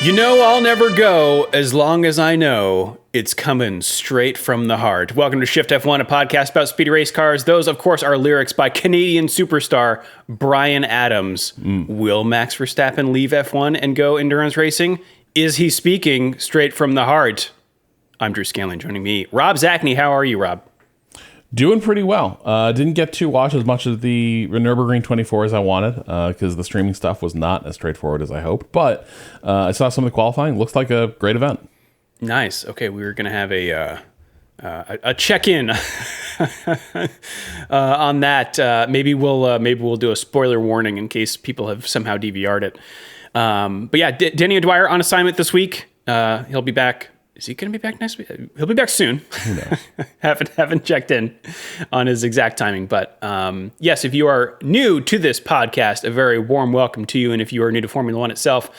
You know I'll never go as long as I know it's coming straight from the heart. Welcome to Shift+F1, a podcast about speedy race cars. Those, of course, are lyrics by Canadian superstar Bryan Adams. Will Max Verstappen leave F1 and go endurance racing? Is he speaking straight from the heart? I'm Drew Scanlon, joining me, Rob Zachney. How are you, Rob? Doing pretty well. Didn't get to watch as much of the Nurburgring 24 as I wanted because the streaming stuff was not as straightforward as I hoped. But I saw some of the qualifying. Looks like a great event. Nice. Okay, we were going to have a check-in on that. Maybe we'll do a spoiler warning in case people have somehow DVR'd it. But yeah, Danny O'Dwyer on assignment this week. He'll be back. Is he going to be back next week? He'll be back soon. Who knows? haven't checked in on his exact timing. But yes, if you are new to this podcast, a very warm welcome to you. And if you are new to Formula One itself,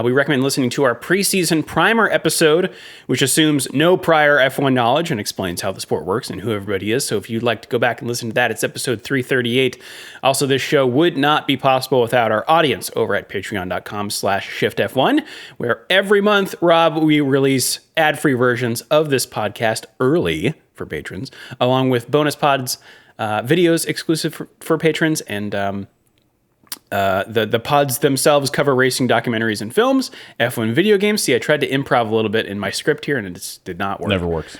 we recommend listening to our preseason primer episode, which assumes no prior F1 knowledge and explains how the sport works and who everybody is. So if you'd like to go back and listen to that, it's episode 338. Also, this show would not be possible without our audience over at patreon.com/shiftf1, where every month, Rob, we release ad-free versions of this podcast early for patrons, along with bonus pods, videos exclusive for patrons, and the pods themselves cover racing documentaries and films, F1 video games. See, I tried to improv a little bit in my script here, and it just did not work. Never works.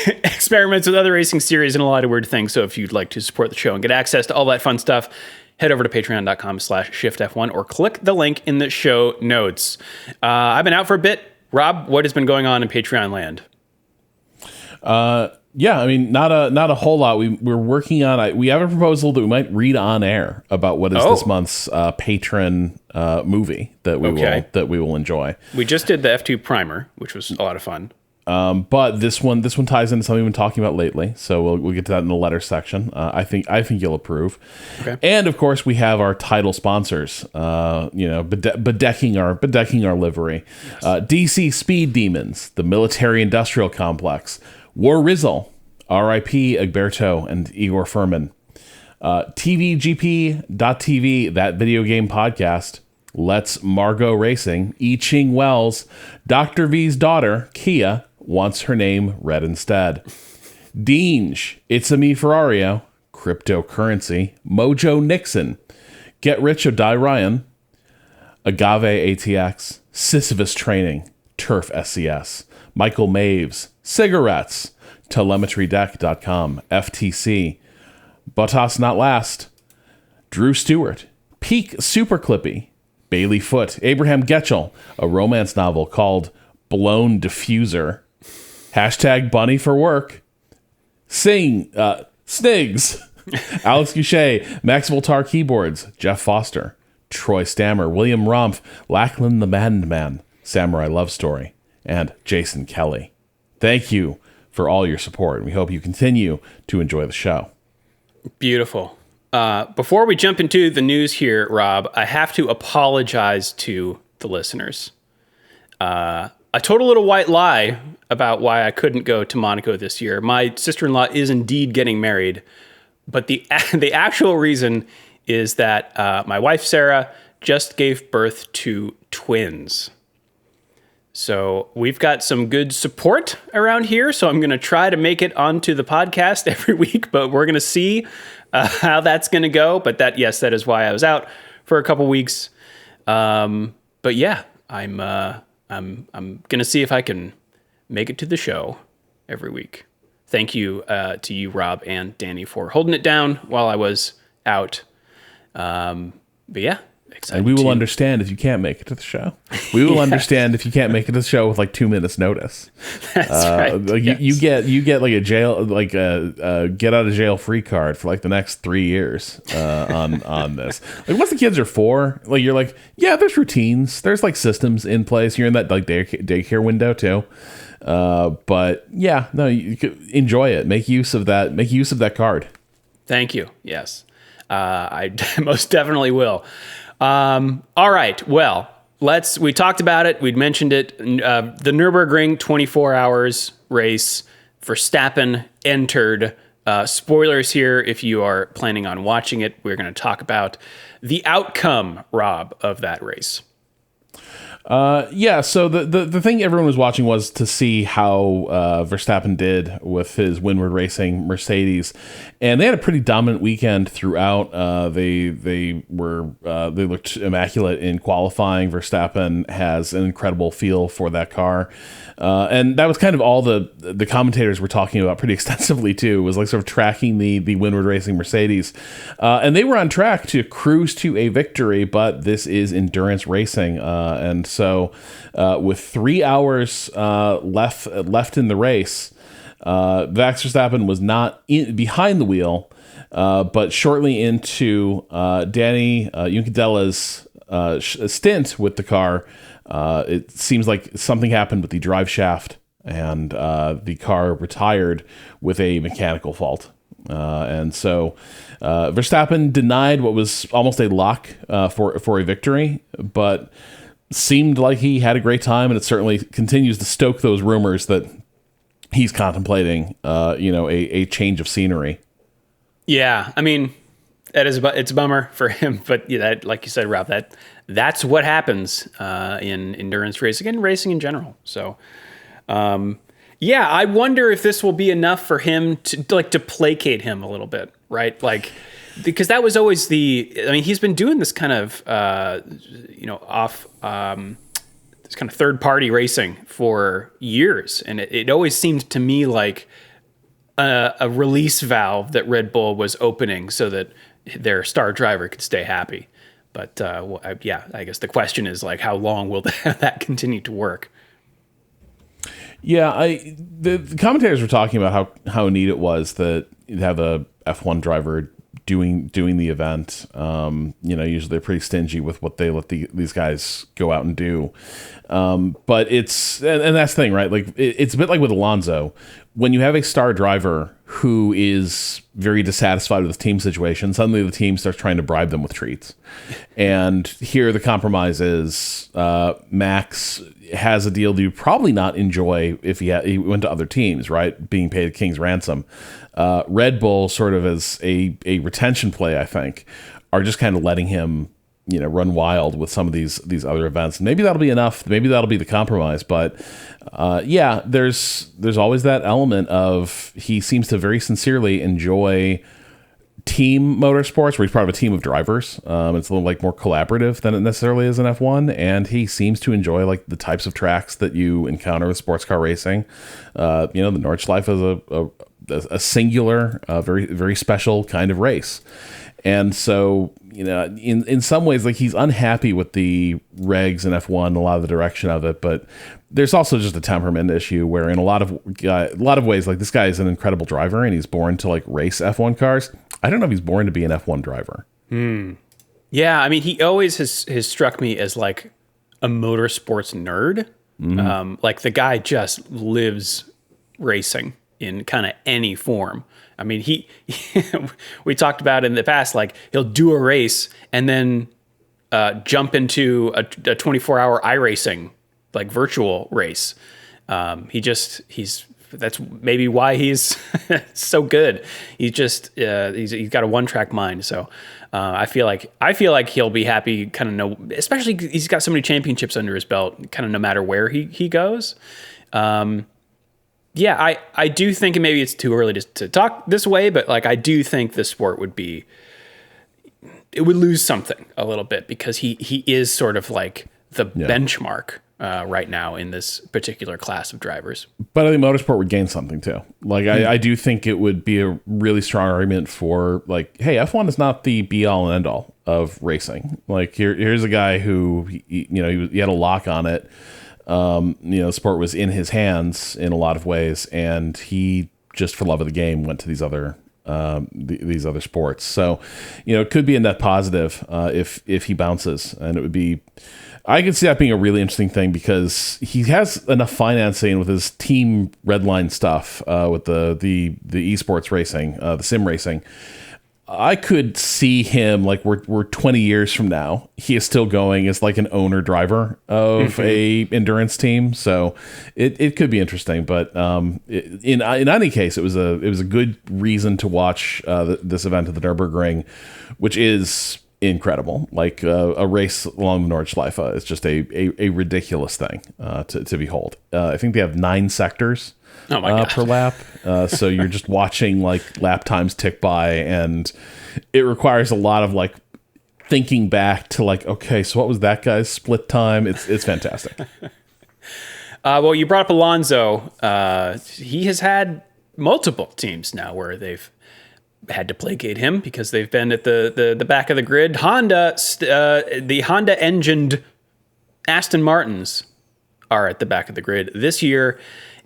Experiments with other racing series and a lot of weird things. So if you'd like to support the show and get access to all that fun stuff, head over to patreon.com/shiftf1 or click the link in the show notes. I've been out for a bit. Rob, what has been going on in Patreon land? Yeah, I mean, not a whole lot. We're working on. We have a proposal that we might read on air about what is this month's patron movie that we will enjoy. We just did the F2 primer, which was a lot of fun. But this one ties into something we've been talking about lately, so we'll get to that in the letter section. I think you'll approve. Okay. And of course, we have our title sponsors. Bedecking our livery. Yes. DC Speed Demons, the Military Industrial Complex, War Rizzle, R.I.P. Egberto and Igor Furman, TVGP.TV, that video game podcast. Let's Margot Racing, I Ching Wells, Dr. V's daughter, Kia, wants her name read instead. Deange, It's a Me Ferrario, Cryptocurrency, Mojo Nixon, Get Rich or Die Ryan, Agave ATX, Sisyphus Training, Turf SCS, Michael Maves, Cigarettes, TelemetryDeck.com, FTC, Bottas Not Last, Drew Stewart, Peak Super Clippy, Bailey Foote, Abraham Getchell, a romance novel called Blown Diffuser, hashtag Bunny for Work, Snigs, Alex Guichet, Max Voltar Keyboards, Jeff Foster, Troy Stammer, William Rumpf, Lachlan the Maddened Man, Samurai Love Story, and Jason Kelly. Thank you for all your support, and we hope you continue to enjoy the show. Beautiful. Before we jump into the news here, Rob, I have to apologize to the listeners. I told a little white lie about why I couldn't go to Monaco this year. My sister-in-law is indeed getting married, but the actual reason is that my wife, Sarah, just gave birth to twins. So we've got some good support around here, so I'm going to try to make it onto the podcast every week, but we're going to see how that's going to go. But that is why I was out for a couple weeks. But yeah, I'm going to see if I can make it to the show every week. Thank you to you, Rob and Danny, for holding it down while I was out. But yeah. And we will understand if you can't make it to the show. We will understand if you can't make it to the show with like 2 minutes notice. That's right. Like yes. you get like a jail, like a get out of jail free card for like the next 3 years on this. Like once the kids are 4, like you're like, yeah, there's routines, there's like systems in place. You're in that like daycare window too. But yeah, no, you could enjoy it. Make use of that card. Thank you. Yes, I most definitely will. All right. Well, we talked about it. We'd mentioned it. The Nürburgring 24 hours race, Verstappen entered. Spoilers here if you are planning on watching it. We're going to talk about the outcome, Rob, of that race. Yeah, so the thing everyone was watching was to see how Verstappen did with his windward racing Mercedes, and they had a pretty dominant weekend throughout. They looked immaculate in qualifying. Verstappen has an incredible feel for that car, and that was kind of all the commentators were talking about pretty extensively too. It was like sort of tracking the windward racing Mercedes, and they were on track to cruise to a victory. But this is endurance racing, and so, with 3 hours left in the race, Max Verstappen was not behind the wheel, but shortly into Danny Juncadela's stint with the car, it seems like something happened with the drive shaft, and the car retired with a mechanical fault. And so Verstappen denied what was almost a lock for a victory, but seemed like he had a great time, and it certainly continues to stoke those rumors that he's contemplating, a change of scenery. Yeah, I mean, it's a bummer for him, but yeah, like you said, Rob, that's what happens in endurance racing and racing in general. So, yeah, I wonder if this will be enough for him to placate him a little bit, right? Like, because that was always he's been doing this kind of, this kind of third party racing for years. And it always seemed to me like a release valve that Red Bull was opening so that their star driver could stay happy. But I guess the question is, like, how long will that continue to work? Yeah, the commentators were talking about how neat it was that you'd have a F1 driver doing the event. Usually they're pretty stingy with what they let these guys go out and do. But it's and that's the thing, right? Like it's a bit like with Alonso. When you have a star driver who is very dissatisfied with the team situation, suddenly the team starts trying to bribe them with treats. And here the compromise is Max has a deal that you probably not enjoy if he went to other teams, right? Being paid a king's ransom. Red Bull, sort of as a retention play, I think, are just kind of letting him, run wild with some of these other events. Maybe that'll be enough. Maybe that'll be the compromise. But there's always that element of he seems to very sincerely enjoy team motorsports, where he's part of a team of drivers. It's a little like more collaborative than it necessarily is in F1, and he seems to enjoy like the types of tracks that you encounter with sports car racing. The Nordschleife is a singular, very very special kind of race, and so in some ways, like, he's unhappy with the regs in F1, a lot of the direction of it, but there's also just a temperament issue where in a lot of ways, like, this guy is an incredible driver and he's born to like race F1 cars. I don't know if he's born to be an F1 driver. Yeah, I mean, he always has struck me as like a motorsports nerd. Mm-hmm. Like, the guy just lives racing in kind of any form. I mean, we talked about in the past, like, he'll do a race and then jump into a 24-hour iRacing, like, virtual race. That's maybe why he's so good. He's got a one-track mind. So I feel like he'll be happy, kind of especially he's got so many championships under his belt, kind of no matter where he goes. Yeah, I do think, and maybe it's too early to talk this way, but like, I do think the sport would lose something a little bit, because he is sort of like the benchmark right now in this particular class of drivers. But I think motorsport would gain something too. Like, I do think it would be a really strong argument for, like, hey, F1 is not the be all and end all of racing. Like, here's a guy who he had a lock on it. The sport was in his hands in a lot of ways, and he just, for love of the game, went to these other sports. So, it could be a net positive if he bounces, and it would be. I could see that being a really interesting thing, because he has enough financing with his team Redline stuff, with the esports racing, the sim racing. I could see him, like, we're 20 years from now, he is still going as like an owner driver of a endurance team. So it could be interesting, but in any case, it was a good reason to watch this event at the Nurburgring, which is incredible. Like a race along the Nordschleife is just a ridiculous thing to behold. I think they have 9 sectors per lap. So you're just watching like lap times tick by, and it requires a lot of like thinking back to like, okay, so what was that guy's split time? It's fantastic. Well, you brought up Alonso. He has had multiple teams now where they've had to placate him because they've been at the back of the grid. The Honda engined Aston Martins are at the back of the grid this year.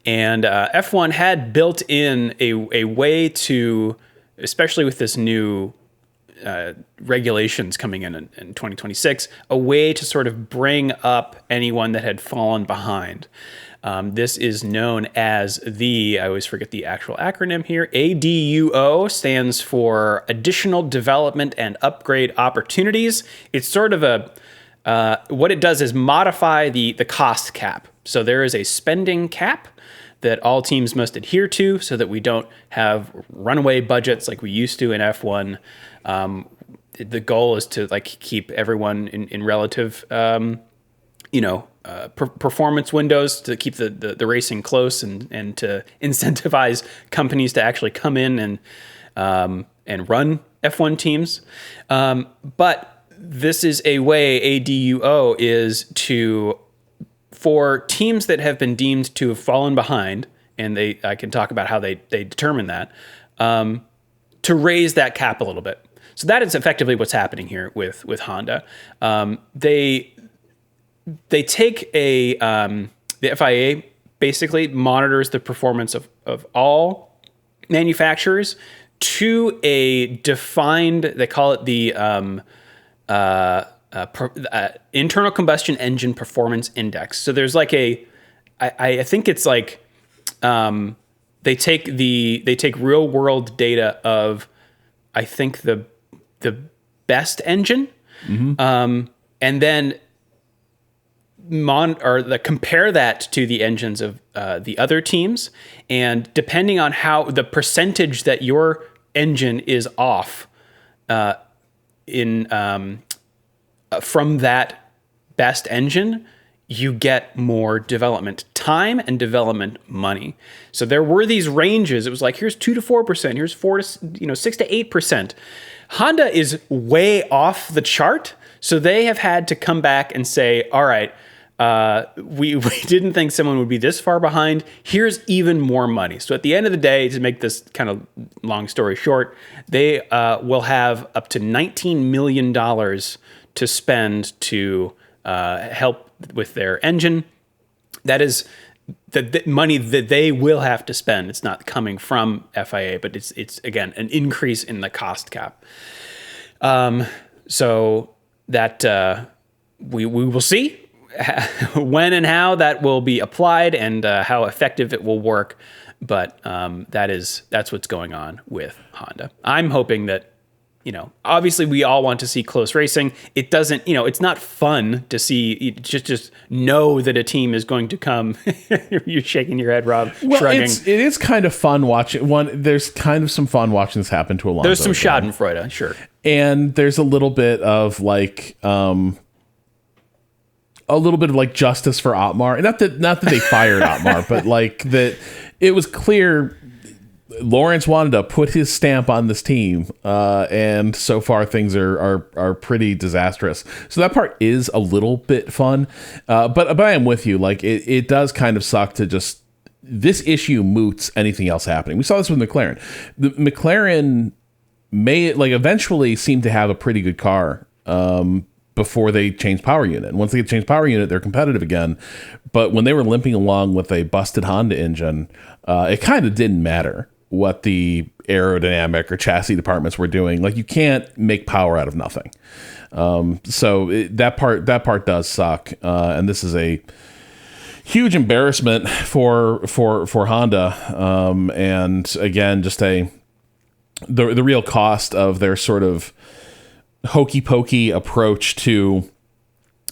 And F1 had built in a way to, especially with this new regulations coming in 2026, a way to sort of bring up anyone that had fallen behind. This is known as I always forget the actual acronym here, ADUO stands for Additional Development and Upgrade Opportunities. It's sort of what it does is modify the cost cap. So there is a spending cap that all teams must adhere to so that we don't have runaway budgets like we used to in F1. The goal is to like keep everyone in relative, performance windows to keep the racing close and to incentivize companies to actually come in and run F1 teams. But this is a way, ADUO is for teams that have been deemed to have fallen behind, and I can talk about how they determine that, to raise that cap a little bit. So that is effectively what's happening here with Honda. They take the FIA basically monitors the performance of all manufacturers to a defined, they call it the internal combustion engine performance index. So there's like I think it's like they take real world data of, I think the best engine, and then compare that to the engines of the other teams, and depending on how the percentage that your engine is off from that best engine, you get more development time and development money. So there were these ranges. It was like, here's 2 to 4%, here's 6 to 8%. Honda is way off the chart. So they have had to come back and say, all right, we didn't think someone would be this far behind. Here's even more money. So at the end of the day, to make this kind of long story short, they will have up to $19 million to spend to help with their engine. That is the money that they will have to spend. It's not coming from FIA, but it's again an increase in the cost cap. So that we will see when and how that will be applied and how effective it will work. But that's what's going on with Honda. I'm hoping that, obviously we all want to see close racing. It doesn't, it's not fun to see, just know that a team is going to come. You're shaking your head, Rob, shrugging. It is kind of fun watching there's kind of some fun watching this happen to Alonso. There's some schadenfreude, sure. And there's a little bit of like, justice for Otmar. Not that they fired Otmar, but like that it was clear Lawrence wanted to put his stamp on this team, and so far things are pretty disastrous. So that part is a little bit fun, but I am with you. Like it does kind of suck to just this issue moots anything else happening. We saw this with McLaren. The McLaren may eventually seem to have a pretty good car before they change power unit. And once they get changed power unit, they're competitive again. But when they were limping along with a busted Honda engine, it kind of didn't matter what the aerodynamic or chassis departments were doing. Like you can't make power out of nothing. So that part does suck. And this is a huge embarrassment for Honda. And again, just the real cost of their sort of hokey pokey approach to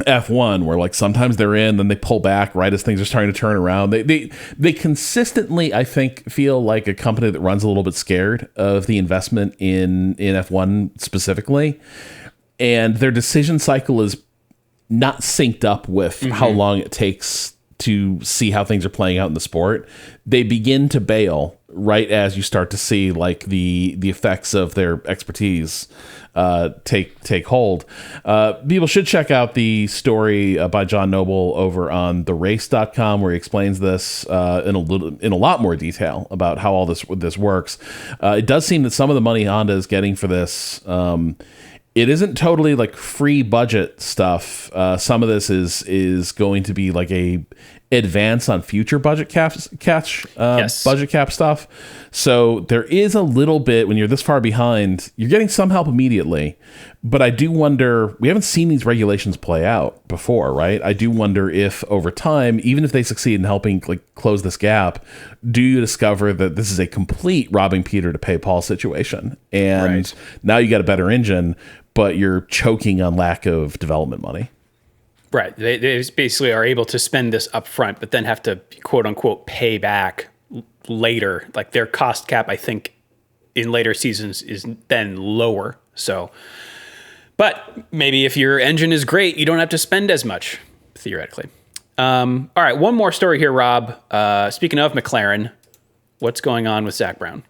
F1, where like sometimes they're in, then they pull back right as things are starting to turn around. They consistently, I think, feel like a company that runs a little bit scared of the investment in F1 specifically. and their decision cycle is not synced up with how long it takes to see how things are playing out in the sport. They begin to bail right as you start to see like the effects of their expertise take hold. People should check out the story by John Noble over on therace.com, where he explains this in a lot more detail about how all this works. It does seem that some of the money Honda is getting for this, it isn't totally like free budget stuff. Some of this is going to be like a advance on future budget budget cap stuff. So there is a little bit, when you're this far behind, you're getting some help immediately. But I do wonder, we haven't seen these regulations play out before, right? I do wonder if over time, even if they succeed in helping like close this gap, do you discover that this is a complete robbing Peter to pay Paul situation? And now you got a better engine, but you're choking on lack of development money. Right. They basically are able to spend this up front, but then have to, quote unquote, pay back later. Like their cost cap, I think, in later seasons is then lower. So, but maybe if your engine is great, you don't have to spend as much, theoretically. All right. One more story here, Rob. Speaking of McLaren, what's going on with Zach Brown?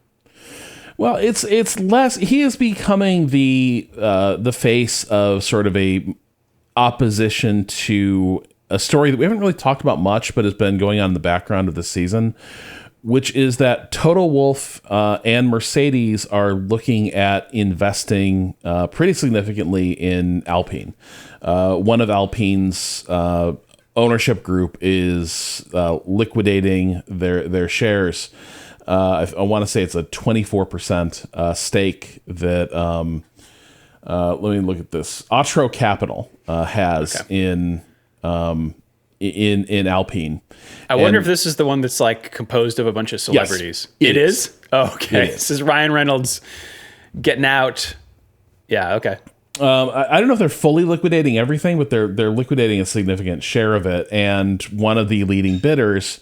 Well, it's less. He is becoming the face of sort of a opposition to a story that we haven't really talked about much, but has been going on in the background of the season, which is that Toto Wolff and Mercedes are looking at investing pretty significantly in Alpine. One of Alpine's ownership group is liquidating their shares. I want to say it's a 24% stake that. Let me look at this. Otro Capital has in Alpine. I wonder if this is the one that's like composed of a bunch of celebrities. Yes, it is? Oh, okay. This is Ryan Reynolds getting out. Yeah, okay. I don't know if they're fully liquidating everything, but they're liquidating a significant share of it. And one of the leading bidders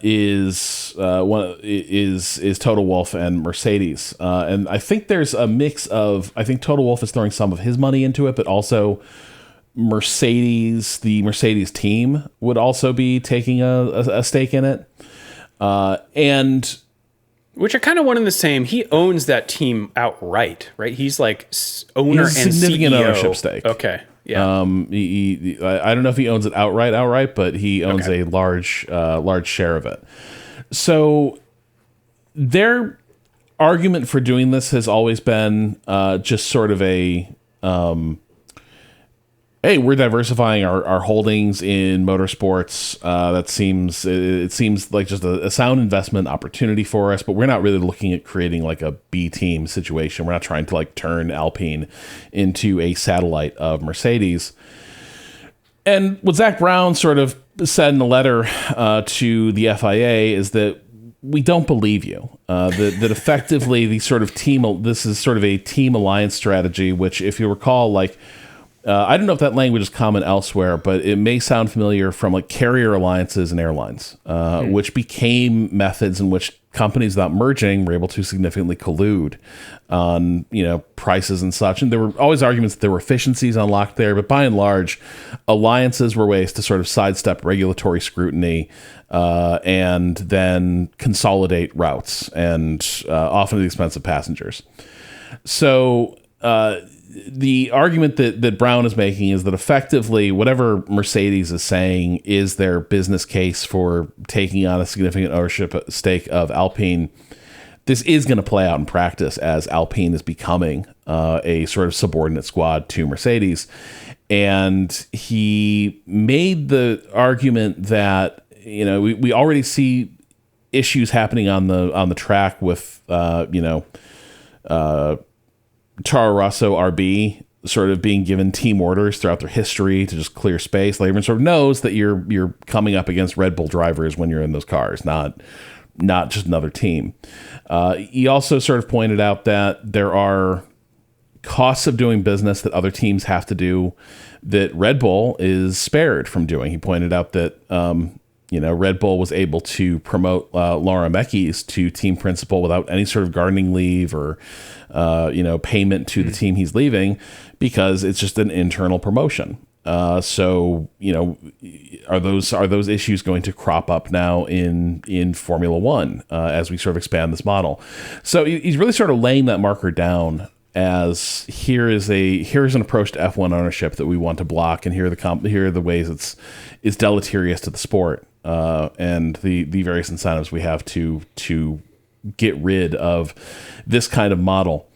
is Toto Wolff and Mercedes, and I think there's a mix of, I think Toto Wolff is throwing some of his money into it, but also the Mercedes team would also be taking a stake in it, and which are kind of one and the same. He owns that team outright, right? He's like owner and significant CEO. Ownership stake. Okay. Yeah. I don't know if he owns it outright, but he owns a large share of it. So their argument for doing this has always been just sort of a, hey, we're diversifying our holdings in motorsports. It seems like just a sound investment opportunity for us, but we're not really looking at creating like a B team situation. We're not trying to like turn Alpine into a satellite of Mercedes. And what Zach Brown sort of said in a letter to the FIA is that we don't believe you. That effectively this is sort of a team alliance strategy, which, if you recall, like, I don't know if that language is common elsewhere, but it may sound familiar from like carrier alliances and airlines, which became methods in which companies without merging were able to significantly collude on, prices and such. And there were always arguments that there were efficiencies unlocked there, but by and large, alliances were ways to sort of sidestep regulatory scrutiny and then consolidate routes, and often at the expense of passengers. So, the argument that Brown is making is that effectively whatever Mercedes is saying is their business case for taking on a significant ownership stake of Alpine. This is going to play out in practice as Alpine is becoming a sort of subordinate squad to Mercedes. And he made the argument that, we already see issues happening on the track with, Toro Rosso RB sort of being given team orders throughout their history to just clear space. Like, everyone sort of knows that you're coming up against Red Bull drivers when you're in those cars, not just another team. He also sort of pointed out that there are costs of doing business that other teams have to do that Red Bull is spared from doing. He pointed out that Red Bull was able to promote Laura Mekies to team principal without any sort of gardening leave or, payment to the team he's leaving, because it's just an internal promotion. So, are those issues going to crop up now in Formula One as we sort of expand this model? So he's really sort of laying that marker down as here's an approach to F1 ownership that we want to block, and here are the ways it's deleterious to the sport, and the various incentives we have to get rid of this kind of model.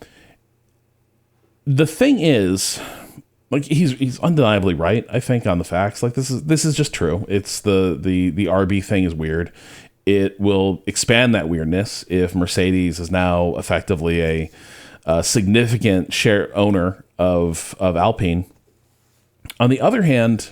The thing is, like, he's undeniably right, I think, on the facts. Like, this is just true. It's the RB thing is weird. It will expand that weirdness if Mercedes is now effectively a significant share owner of Alpine. On the other hand,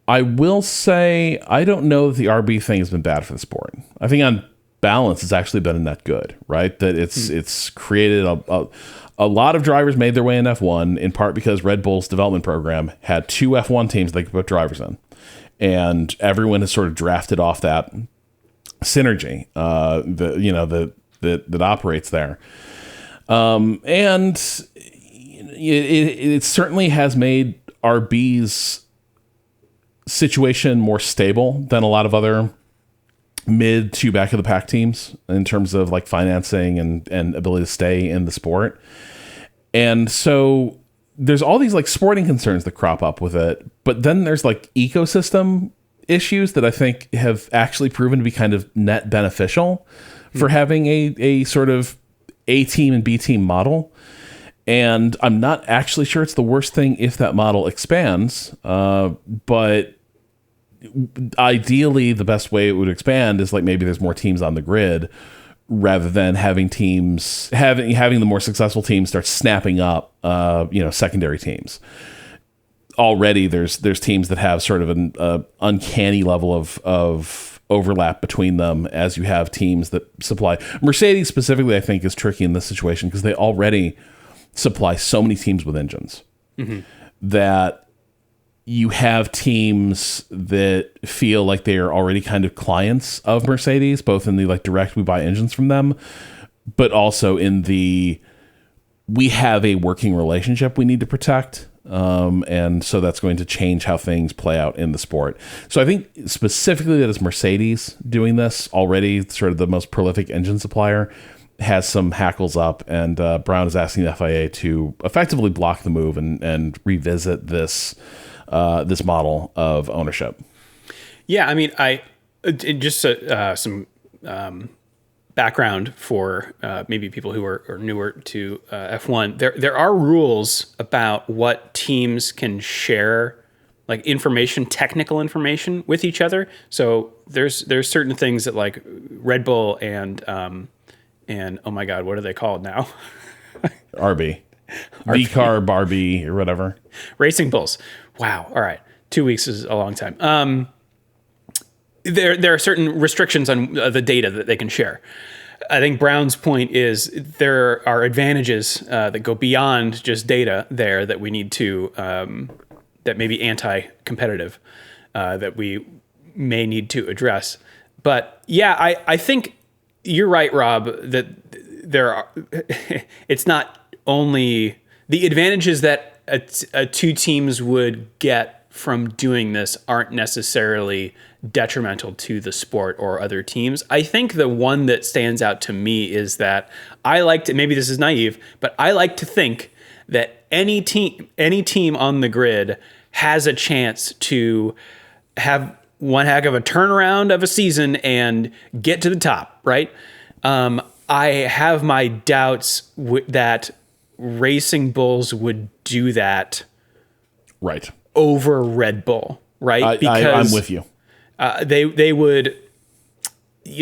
I will say I don't know that the RB thing has been bad for the sport. I think on balance, it's actually been a net good, right? That it's created a lot of drivers made their way in F1, in part because Red Bull's development program had 2 F1 teams they could put drivers in, and everyone has sort of drafted off that synergy. That operates there. And it certainly has made RB's situation more stable than a lot of other mid to back of the pack teams in terms of like financing and ability to stay in the sport. And so there's all these like sporting concerns that crop up with it, but then there's like ecosystem issues that I think have actually proven to be kind of net beneficial for having a sort of A team and B team model. And I'm not actually sure it's the worst thing if that model expands. But ideally, the best way it would expand is like maybe there's more teams on the grid, rather than having teams having the more successful teams start snapping up, secondary teams. Already there's teams that have sort of an uncanny level of overlap between them, as you have teams that supply. Mercedes specifically, I think, is tricky in this situation because they already supply so many teams with engines that you have teams that feel like they are already kind of clients of Mercedes, both in the like direct we buy engines from them, but also in the we have a working relationship we need to protect. And so that's going to change how things play out in the sport. So I think specifically that it's Mercedes doing this already, sort of the most prolific engine supplier, has some hackles up, and Brown is asking the FIA to effectively block the move and revisit this model of ownership. Yeah, I mean, just some background for maybe people who are newer to F1. There are rules about what teams can share, like technical information with each other. So there's certain things that like Red Bull and oh my God, what are they called now? RB. V-Carb, RB, or whatever. Racing Bulls. Wow. All right. 2 weeks is a long time. There are certain restrictions on the data that they can share. I think Brown's point is there are advantages that go beyond just data there that we need to, that may be anti-competitive, that we may need to address. But yeah, I think you're right, Rob, that it's not only the advantages that two teams would get from doing this aren't necessarily detrimental to the sport or other teams. I think the one that stands out to me is that maybe this is naive, but I like to think that any team on the grid has a chance to have one heck of a turnaround of a season and get to the top, right? I have my doubts that Racing Bulls would do that, right, over Red Bull, right? Because I'm with you. They would,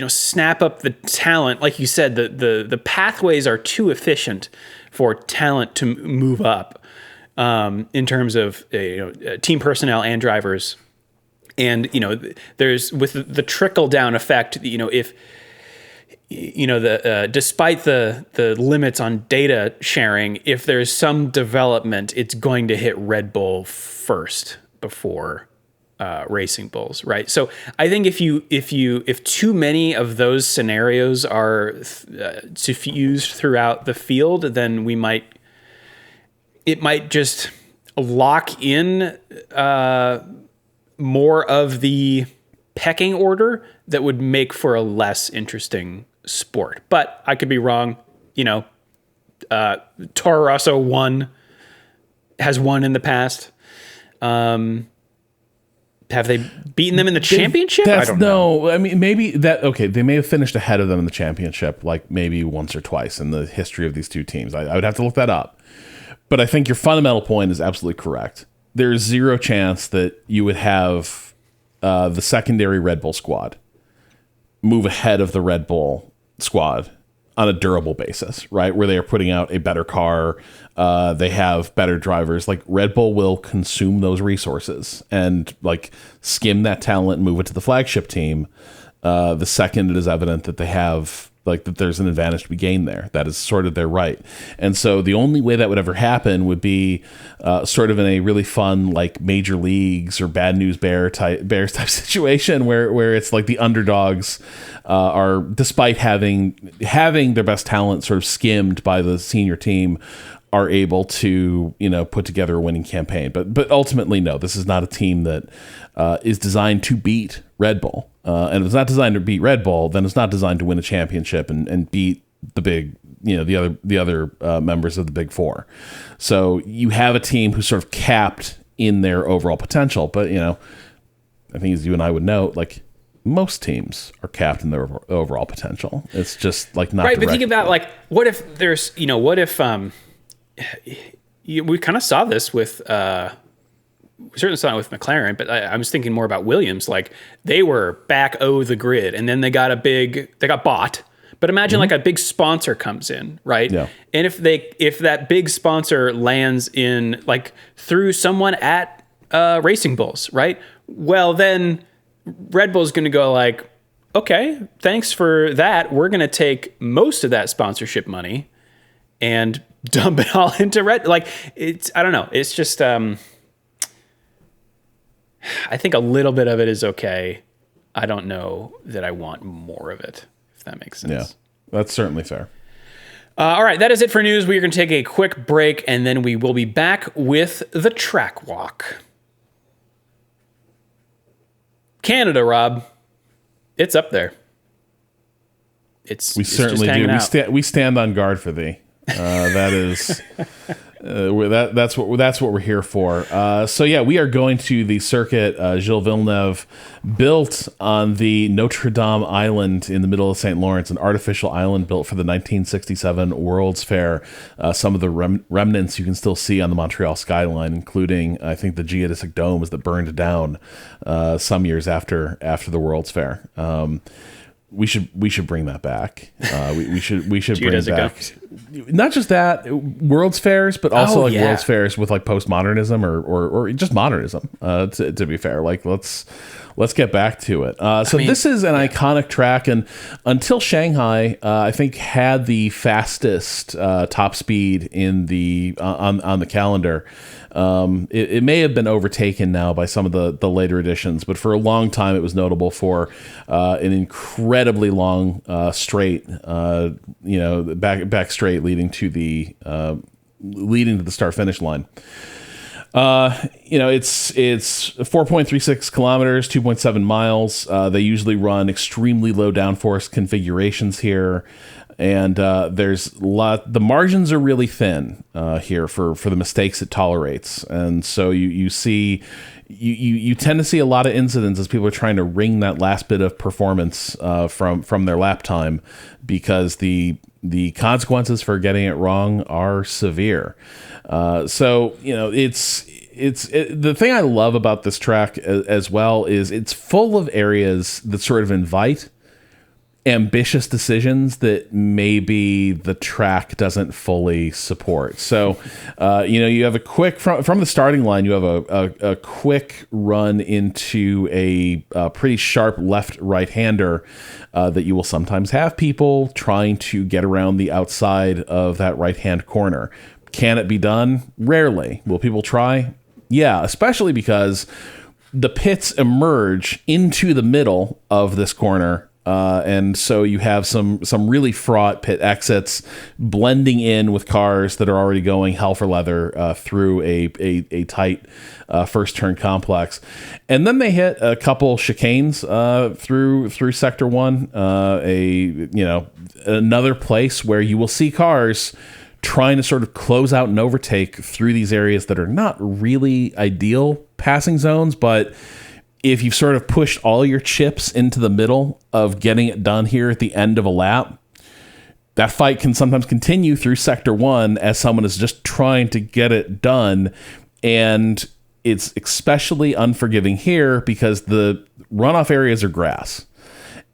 snap up the talent, like you said. The pathways are too efficient for talent to move up in terms of team personnel and drivers, and there's with the trickle down effect. If despite the limits on data sharing, if there's some development, it's going to hit Red Bull first before Racing Bulls, right? So I think if too many of those scenarios are suffused throughout the field, then it might just lock in more of the pecking order that would make for a less interesting sport. But I could be wrong. Toro Rosso has won in the past. Have they beaten them in the championship? I don't know. No, I mean, maybe that, okay, they may have finished ahead of them in the championship, like maybe once or twice in the history of these two teams. I would have to look that up. But I think your fundamental point is absolutely correct. There's zero chance that you would have the secondary Red Bull squad move ahead of the Red Bull squad on a durable basis, right? Where they are putting out a better car, they have better drivers. Like Red Bull will consume those resources and like skim that talent and move it to the flagship team. The second it is evident that they have like that there's an advantage to be gained there, that is sort of their right. And so the only way that would ever happen would be sort of in a really fun like Major Leagues or Bad News Bears type situation where it's like the underdogs are, despite having their best talent sort of skimmed by the senior team, are able to put together a winning campaign. But ultimately, no, this is not a team that is designed to beat Red Bull. And if it's not designed to beat Red Bull, then it's not designed to win a championship and beat the big, the other members of the Big Four. So you have a team who's sort of capped in their overall potential. But I think as you and I would know, like most teams are capped in their overall potential. It's just like not right. But think about like what if there's we kind of saw this with. We certainly saw it with McLaren, but I was thinking more about Williams. Like they were back the grid, and then they got bought. But imagine like a big sponsor comes in, right? Yeah. And if that big sponsor lands in like through someone at Racing Bulls, right? Well, then Red Bull's going to go like, okay, thanks for that. We're going to take most of that sponsorship money and dump it all into Red. Like I don't know. It's just. I think a little bit of it is okay. I don't know that I want more of it, if that makes sense. Yeah, that's certainly fair. All right, that is it for news. We are going to take a quick break, and then we will be back with the track walk. Canada, Rob. It's up there. We certainly do. We stand on guard for thee. That is... that's what we're here for. So yeah, we are going to the circuit Gilles Villeneuve built on the Notre Dame Island in the middle of St. Lawrence, an artificial island built for the 1967 World's Fair. Some of the remnants you can still see on the Montreal skyline, including I think the geodesic domes that burned down some years after the World's Fair. We should bring that back. We should bring back not just that World's Fairs, but also World's Fairs with like postmodernism or just modernism. To be fair, like let's get back to it. This is an iconic track, and until Shanghai, I think had the fastest top speed in the on the calendar. It may have been overtaken now by some of the later editions, but for a long time it was notable for an incredibly long straight, back straight leading to the start finish line. It's 4.36 kilometers, 2.7 miles. They usually run extremely low downforce configurations here. And the margins are really thin here for the mistakes it tolerates. And so you tend to see a lot of incidents as people are trying to wring that last bit of performance from their lap time, because the consequences for getting it wrong are severe. The thing I love about this track as well is it's full of areas that sort of invite ambitious decisions that maybe the track doesn't fully support. So, you have a quick from the starting line. You have a quick run into a pretty sharp left-right hander that you will sometimes have people trying to get around the outside of that right-hand corner. Can it be done? Rarely. Will people try? Yeah, especially because the pits emerge into the middle of this corner. And so you have some really fraught pit exits blending in with cars that are already going hell for leather through a tight first turn complex. And then they hit a couple chicanes through Sector 1, another place where you will see cars trying to sort of close out and overtake through these areas that are not really ideal passing zones, but if you've sort of pushed all your chips into the middle of getting it done here at the end of a lap, that fight can sometimes continue through Sector 1 as someone is just trying to get it done. And it's especially unforgiving here because the runoff areas are grass.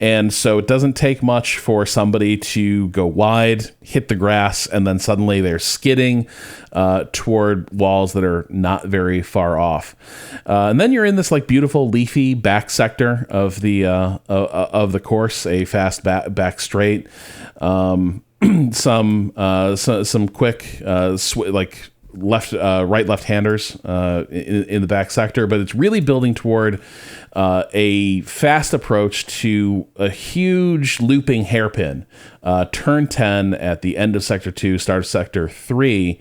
And so it doesn't take much for somebody to go wide, hit the grass, and then suddenly they're skidding toward walls that are not very far off. And then you're in this like beautiful leafy back sector of the course, a fast back straight. Some quick right-left-handers in the back sector, but it's really building toward a fast approach to a huge looping hairpin, turn 10 at the end of Sector 2, start of Sector 3,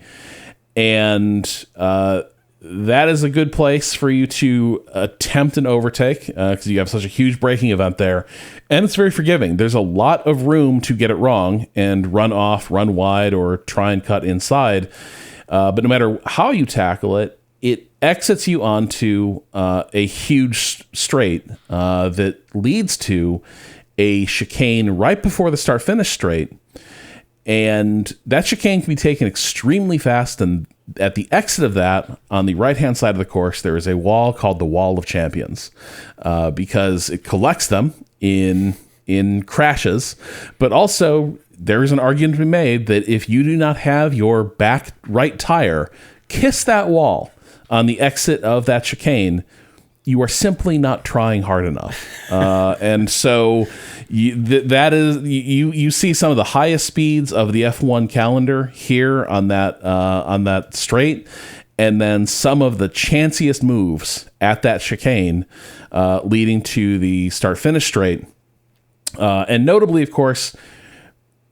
and that is a good place for you to attempt an overtake because you have such a huge braking event there, and it's very forgiving. There's a lot of room to get it wrong and run off, run wide, or try and cut inside. But no matter how you tackle it, it exits you onto a huge straight that leads to a chicane right before the start-finish straight. And that chicane can be taken extremely fast. And at the exit of that, on the right-hand side of the course, there is a wall called the Wall of Champions because it collects them in crashes, but also there is an argument to be made that if you do not have your back right tire kiss that wall on the exit of that chicane, you are simply not trying hard enough. And so you see some of the highest speeds of the F1 calendar here on that straight, and then some of the chanciest moves at that chicane leading to the start-finish straight. And notably, of course,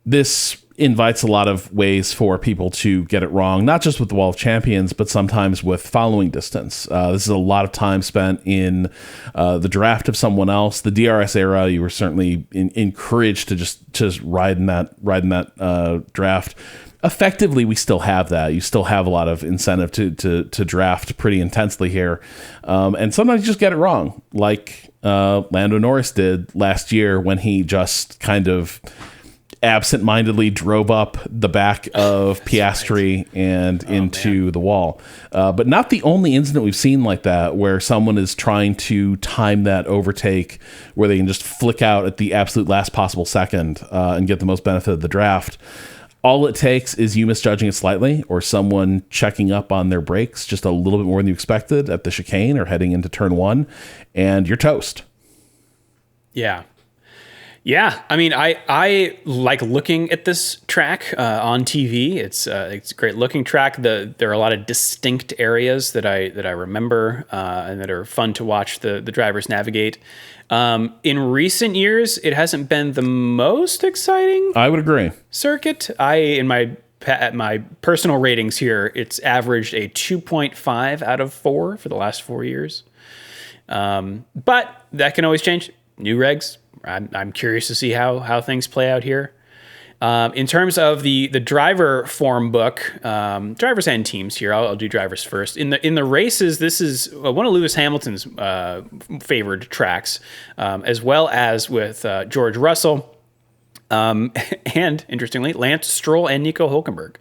this invites a lot of ways for people to get it wrong, not just with the Wall of Champions, but sometimes with following distance. This is a lot of time spent in the draft of someone else. The DRS era, you were certainly encouraged to just ride in that draft. Effectively, we still have that. You still have a lot of incentive to draft pretty intensely here. And sometimes you just get it wrong, like Lando Norris did last year when he just kind of absent-mindedly drove up the back of Piastri and into the wall. But not the only incident we've seen like that where someone is trying to time that overtake where they can just flick out at the absolute last possible second and get the most benefit of the draft. All it takes is you misjudging it slightly or someone checking up on their brakes just a little bit more than you expected at the chicane or heading into turn 1, and you're toast. Yeah. Yeah, I mean, I like looking at this track on TV. It's a great looking track. There are a lot of distinct areas that I remember and that are fun to watch the drivers navigate. In recent years, it hasn't been the most exciting. I would agree. Circuit. In my personal ratings here, it's averaged a 2.5 out of 4 for the last 4 years. But that can always change. New regs. I'm curious to see how things play out here. In terms of the driver form book, drivers and teams here, I'll do drivers first. In the races, this is one of Lewis Hamilton's favored tracks, as well as with George Russell, and interestingly, Lance Stroll and Nico Hülkenberg.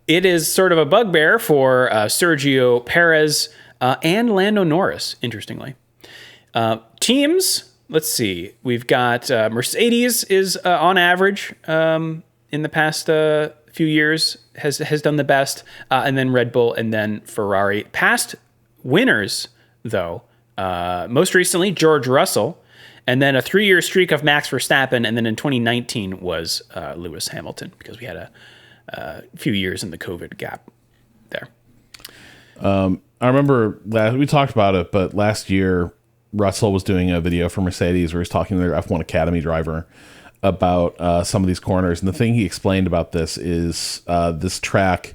It is sort of a bugbear for Sergio Perez and Lando Norris, interestingly. Teams. Let's see. We've got Mercedes is on average in the past few years has done the best, and then Red Bull, and then Ferrari. Past winners, though, most recently George Russell, and then a 3-year streak of Max Verstappen, and then in 2019 was Lewis Hamilton because we had a few years in the COVID gap there. I remember we talked about it, but last year Russell was doing a video for Mercedes where he's talking to their F1 Academy driver about some of these corners. And the thing he explained about this is this track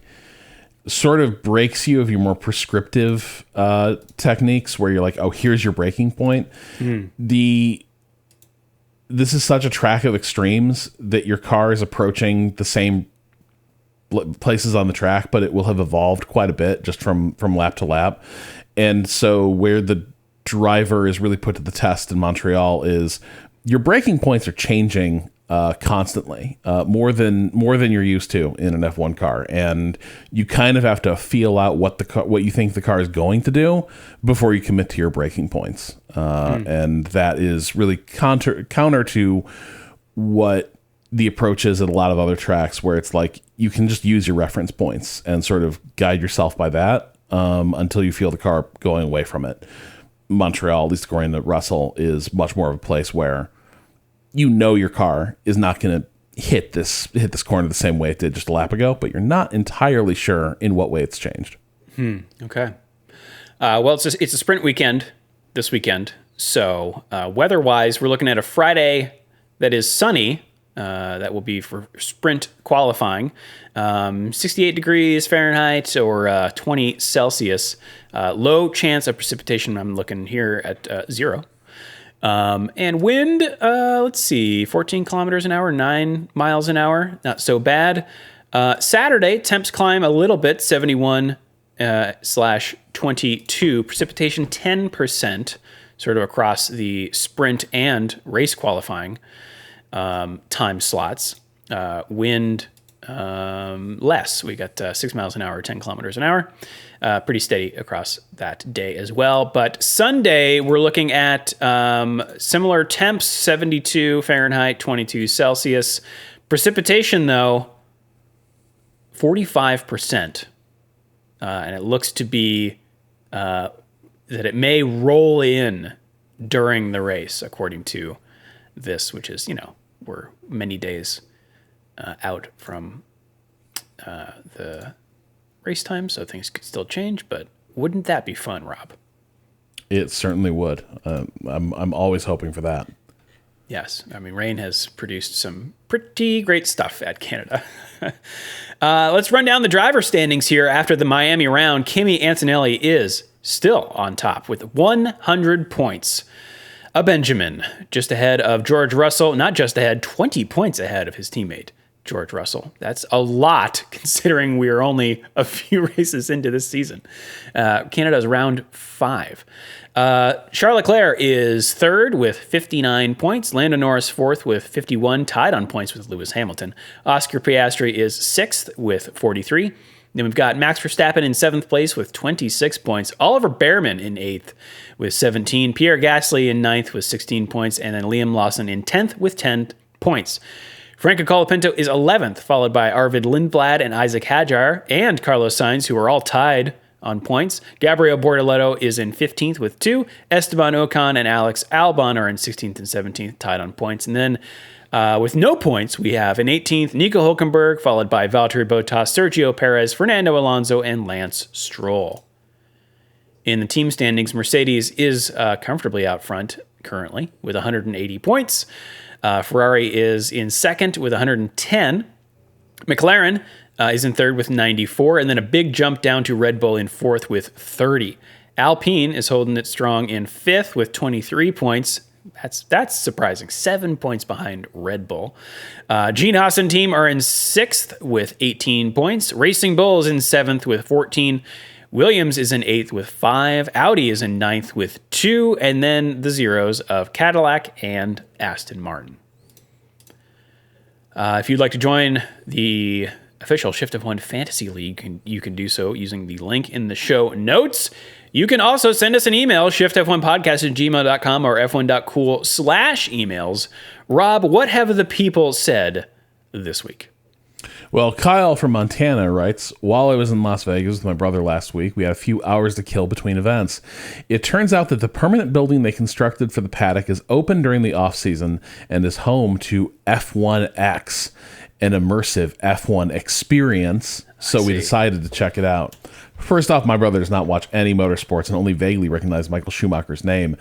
sort of breaks you of your more prescriptive techniques where you're like, oh, here's your breaking point. This is such a track of extremes that your car is approaching the same places on the track, but it will have evolved quite a bit just from lap to lap. And so where the driver is really put to the test in Montreal is your braking points are changing constantly, more than you're used to in an F1 car, and you kind of have to feel out what you think the car is going to do before you commit to your braking points, and that is really counter to what the approach is at a lot of other tracks, where it's like you can just use your reference points and sort of guide yourself by that until you feel the car going away from it. Montreal, at least according to Russell, is much more of a place where you know your car is not going to hit this corner the same way it did just a lap ago, but you're not entirely sure in what way it's changed. Okay. Well, it's a sprint weekend this weekend, so weather-wise, we're looking at a Friday that is sunny. That will be for sprint qualifying. 68 degrees Fahrenheit or 20 Celsius. Low chance of precipitation. I'm looking here at 0. And wind, let's see, 14 kilometers an hour, 9 miles an hour. Not so bad. Saturday, temps climb a little bit, 71 / 22. Precipitation 10%, sort of across the sprint and race qualifying time slots. Wind less. We got 6 miles an hour, 10 kilometers an hour. Pretty steady across that day as well. But Sunday, we're looking at similar temps, 72 Fahrenheit, 22 Celsius. Precipitation, though, 45%. And it looks to be that it may roll in during the race, according to this, which is, we're many days out from the race time, so things could still change, but wouldn't that be fun, Rob? It certainly would. I'm always hoping for that. Yes. I mean, rain has produced some pretty great stuff at Canada. Let's run down the driver standings here after the Miami round. Kimi Antonelli is still on top with 100 points. A Benjamin, just ahead of George Russell, not just ahead, 20 points ahead of his teammate, George Russell. That's a lot considering we are only a few races into this season. Canada's round 5. Charles Leclerc is third with 59 points. Lando Norris fourth with 51, tied on points with Lewis Hamilton. Oscar Piastri is sixth with 43. Then we've got Max Verstappen in 7th place with 26 points. Oliver Behrman in 8th with 17. Pierre Gasly in 9th with 16 points. And then Liam Lawson in 10th with 10 points. Franco Colapinto is 11th, followed by Arvid Lindblad and Isaac Hadjar and Carlos Sainz, who are all tied on points. Gabriel Bortoleto is in 15th with 2. Esteban Ocon and Alex Albon are in 16th and 17th, tied on points. And then with no points, we have in 18th, Nico Hulkenberg, followed by Valtteri Bottas, Sergio Perez, Fernando Alonso, and Lance Stroll. In the team standings, Mercedes is comfortably out front currently with 180 points. Ferrari is in second with 110. McLaren is in third with 94, and then a big jump down to Red Bull in fourth with 30. Alpine is holding it strong in fifth with 23 points. That's surprising. 7 points behind Red Bull. Gene Haas and team are in sixth with 18 points. Racing Bull is in seventh with 14. Williams is in 8th with 5. Audi is in 9th with 2. And then the zeros of Cadillac and Aston Martin. If you'd like to join the official Shift+F1 Fantasy League, you can do so using the link in the show notes. You can also send us an email, shift.f1podcast@gmail.com or f1.cool/emails. Rob, what have the people said this week? Well, Kyle from Montana writes, while I was in Las Vegas with my brother last week, we had a few hours to kill between events. It turns out that the permanent building they constructed for the paddock is open during the off-season and is home to F1 X, an immersive F1 experience. So we decided to check it out. First off, my brother does not watch any motorsports and only vaguely recognize Michael Schumacher's name.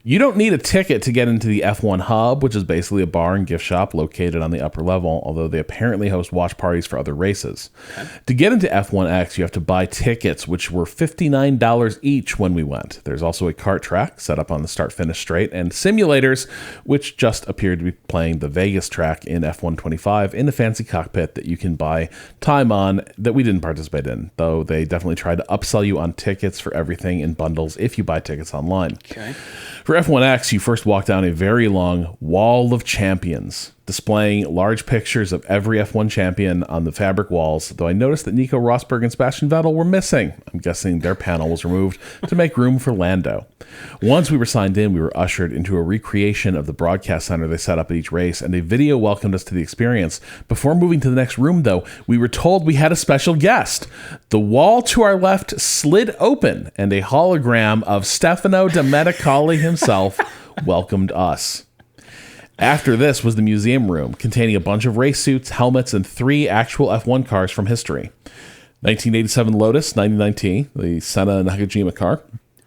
You don't need a ticket to get into the F1 Hub, which is basically a bar and gift shop located on the upper level, although they apparently host watch parties for other races. Okay. To get into F1 X, you have to buy tickets, which were $59 each when we went. There's also a kart track set up on the start-finish straight, and simulators, which just appeared to be playing the Vegas track in F1 25 in a fancy cockpit that you can buy time on that we didn't participate in, though they definitely tried to upsell you on tickets for everything in bundles if you buy tickets online. Okay. For F1 X, you first walk down a very long wall of champions, displaying large pictures of every F1 champion on the fabric walls, though I noticed that Nico Rosberg and Sebastian Vettel were missing. I'm guessing their panel was removed to make room for Lando. Once we were signed in, we were ushered into a recreation of the broadcast center they set up at each race, and a video welcomed us to the experience. Before moving to the next room, though, we were told we had a special guest. The wall to our left slid open, and a hologram of Stefano Domenicali himself welcomed us. After this was the museum room, containing a bunch of race suits, helmets, and 3 actual F1 cars from history. 1987 Lotus 99T, the Senna Nakajima car.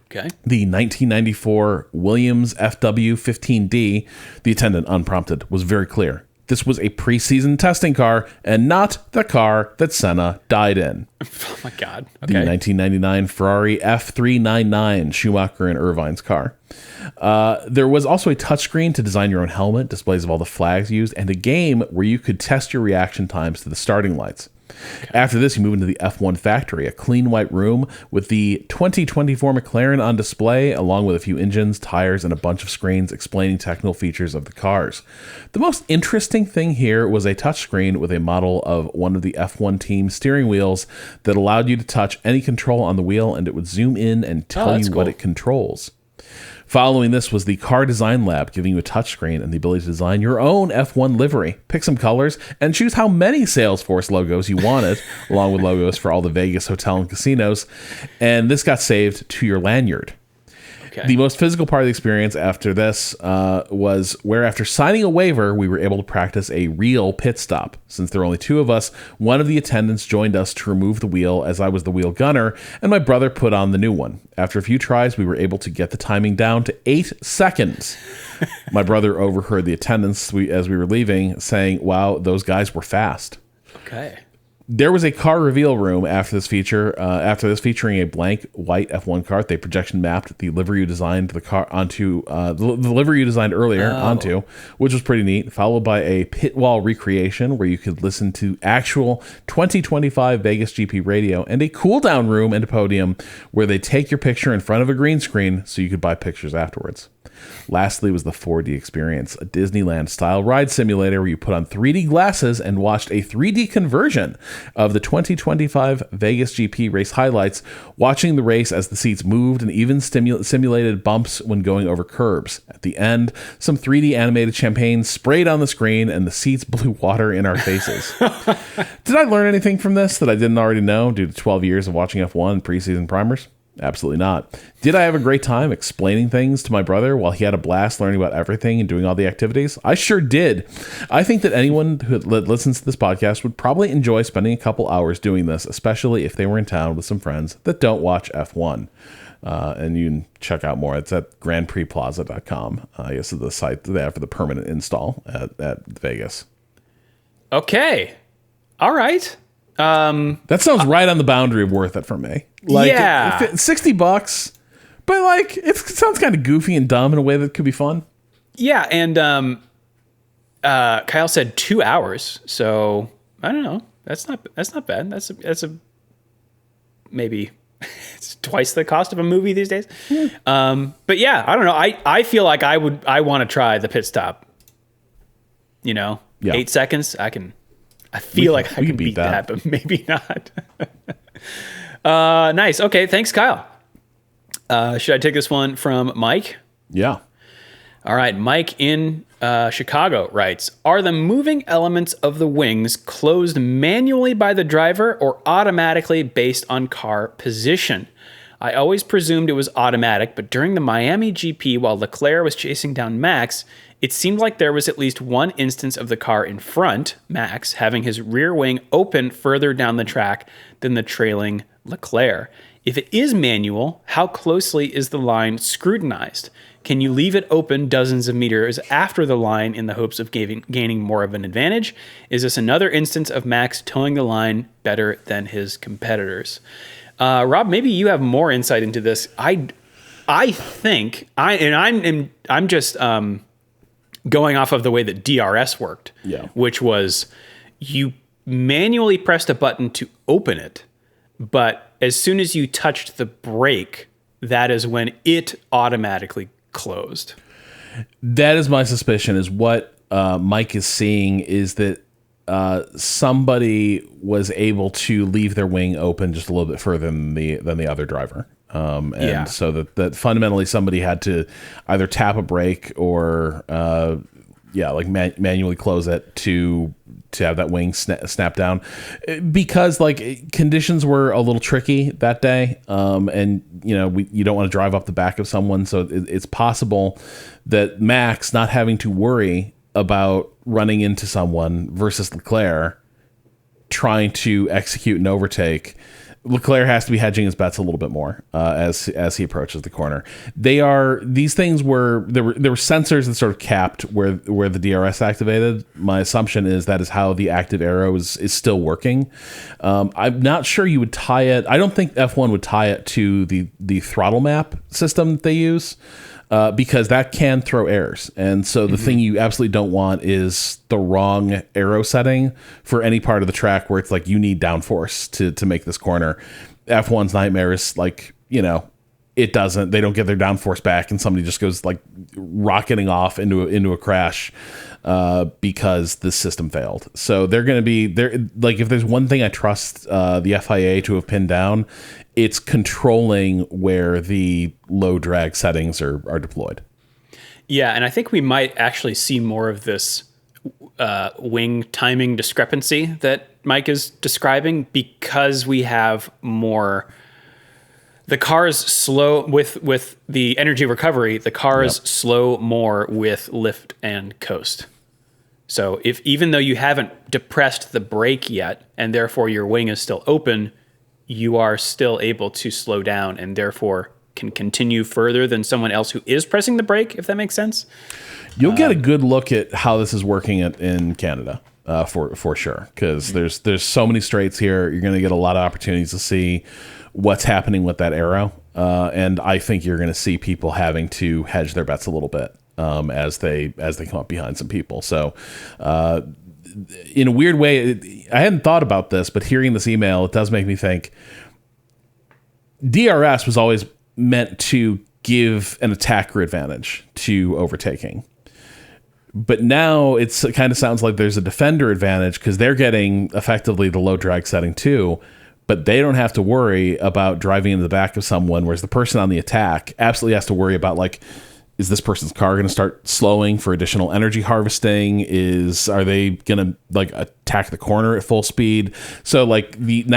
Okay. The 1994 Williams FW15D, the attendant, unprompted, was very clear. This was a preseason testing car and not the car that Senna died in. Oh, my God. Okay. The 1999 Ferrari F399, Schumacher and Irvine's car. There was also a touchscreen to design your own helmet, displays of all the flags used, and a game where you could test your reaction times to the starting lights. Okay. After this, you move into the F1 factory, a clean white room with the 2024 McLaren on display, along with a few engines, tires, and a bunch of screens explaining technical features of the cars. The most interesting thing here was a touchscreen with a model of one of the F1 team steering wheels that allowed you to touch any control on the wheel, and it would zoom in and tell you what it controls. Following this was the Car Design Lab, giving you a touchscreen and the ability to design your own F1 livery, pick some colors, and choose how many Salesforce logos you wanted, along with logos for all the Vegas hotel and casinos. And this got saved to your lanyard. Okay. The most physical part of the experience after this was where, after signing a waiver, we were able to practice a real pit stop. Since there were only 2 of us, one of the attendants joined us to remove the wheel as I was the wheel gunner, and my brother put on the new one. After a few tries, we were able to get the timing down to 8 seconds. My brother overheard the attendants as we were leaving saying, "Wow, those guys were fast." Okay. There was a car reveal room after this featuring a blank white F1 car. They projection mapped the livery you designed the car onto the livery you designed earlier onto, which was pretty neat. Followed by a pit wall recreation where you could listen to actual 2025 Vegas GP radio, and a cool down room and a podium where they take your picture in front of a green screen so you could buy pictures afterwards. Lastly was the 4D Experience, a Disneyland-style ride simulator where you put on 3D glasses and watched a 3D conversion of the 2025 Vegas GP race highlights, watching the race as the seats moved and even simulated bumps when going over curbs. At the end, some 3D animated champagne sprayed on the screen and the seats blew water in our faces. Did I learn anything from this that I didn't already know due to 12 years of watching F1 and preseason primers? Absolutely not. Did I have a great time explaining things to my brother while he had a blast learning about everything and doing all the activities? I sure did. I think that anyone who listens to this podcast would probably enjoy spending a couple hours doing this, especially if they were in town with some friends that don't watch F1. And you can check out more. It's at grandprixplaza.com. I guess is the site they have for the permanent install at Vegas. Okay. All right. That sounds right on the boundary of worth it for me. Like, yeah, $60, but like it sounds kind of goofy and dumb in a way that could be fun. Yeah, and Kyle said 2 hours, so I don't know. That's not bad. That's a maybe it's twice the cost of a movie these days. Yeah. But yeah, I don't know. I feel like I want to try the pit stop. You know, 8 seconds. I feel like I can beat that, but maybe not. Nice. Okay. Thanks, Kyle. Should I take this one from Mike? Yeah. All right. Mike in Chicago writes, are the moving elements of the wings closed manually by the driver or automatically based on car position? I always presumed it was automatic, but during the Miami GP, while Leclerc was chasing down Max, it seemed like there was at least one instance of the car in front, Max, having his rear wing open further down the track than the trailing Leclerc. If it is manual, how closely is the line scrutinized? Can you leave it open dozens of meters after the line in the hopes of gaining more of an advantage? Is this another instance of Max towing the line better than his competitors? Rob, maybe you have more insight into this. I think I'm just going off of the way that DRS worked, which was you manually pressed a button to open it, but as soon as you touched the brake, that is when it automatically closed. That is my suspicion, is what Mike is seeing is that somebody was able to leave their wing open just a little bit further than the other driver. So that fundamentally somebody had to either tap a brake or manually close it to have that wing snap down, because like conditions were a little tricky that day. And you don't want to drive up the back of someone. So it's possible that Max, not having to worry about running into someone versus Leclerc trying to execute an overtake, Leclerc has to be hedging his bets a little bit more as he approaches the corner. These things were there were sensors that sort of capped where the DRS activated. My assumption is that is how the active arrow is still working. I'm not sure you would tie it. I don't think F1 would tie it to the throttle map system that they use. Because that can throw errors. And so the thing you absolutely don't want is the wrong arrow setting for any part of the track where it's like you need downforce to make this corner. F1's nightmare is like, they don't get their downforce back and somebody just goes like rocketing off into a crash because the system failed. So they're going to be there. Like if there's one thing I trust the FIA to have pinned down, it's controlling where the low drag settings are deployed. Yeah, and I think we might actually see more of this wing timing discrepancy that Mike is describing, because we have more. The cars slow with the energy recovery. The cars slow more with lift and coast. So even though you haven't depressed the brake yet, and therefore your wing is still open, you are still able to slow down and therefore can continue further than someone else who is pressing the brake, if that makes sense. You'll get a good look at how this is working in Canada for sure, because there's so many straights here. You're going to get a lot of opportunities to see what's happening with that arrow. And I think you're going to see people having to hedge their bets a little bit as they come up behind some people. So in a weird way, I hadn't thought about this, but hearing this email, it does make me think DRS was always meant to give an attacker advantage to overtaking. But now it kind of sounds like there's a defender advantage because they're getting effectively the low drag setting too, but they don't have to worry about driving into the back of someone, whereas the person on the attack absolutely has to worry about, like, is this person's car going to start slowing for additional energy harvesting? Are they going to like attack the corner at full speed? So like this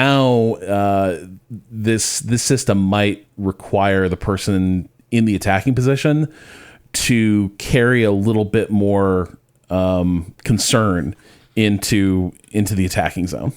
system might require the person in the attacking position to carry a little bit more concern into the attacking zone.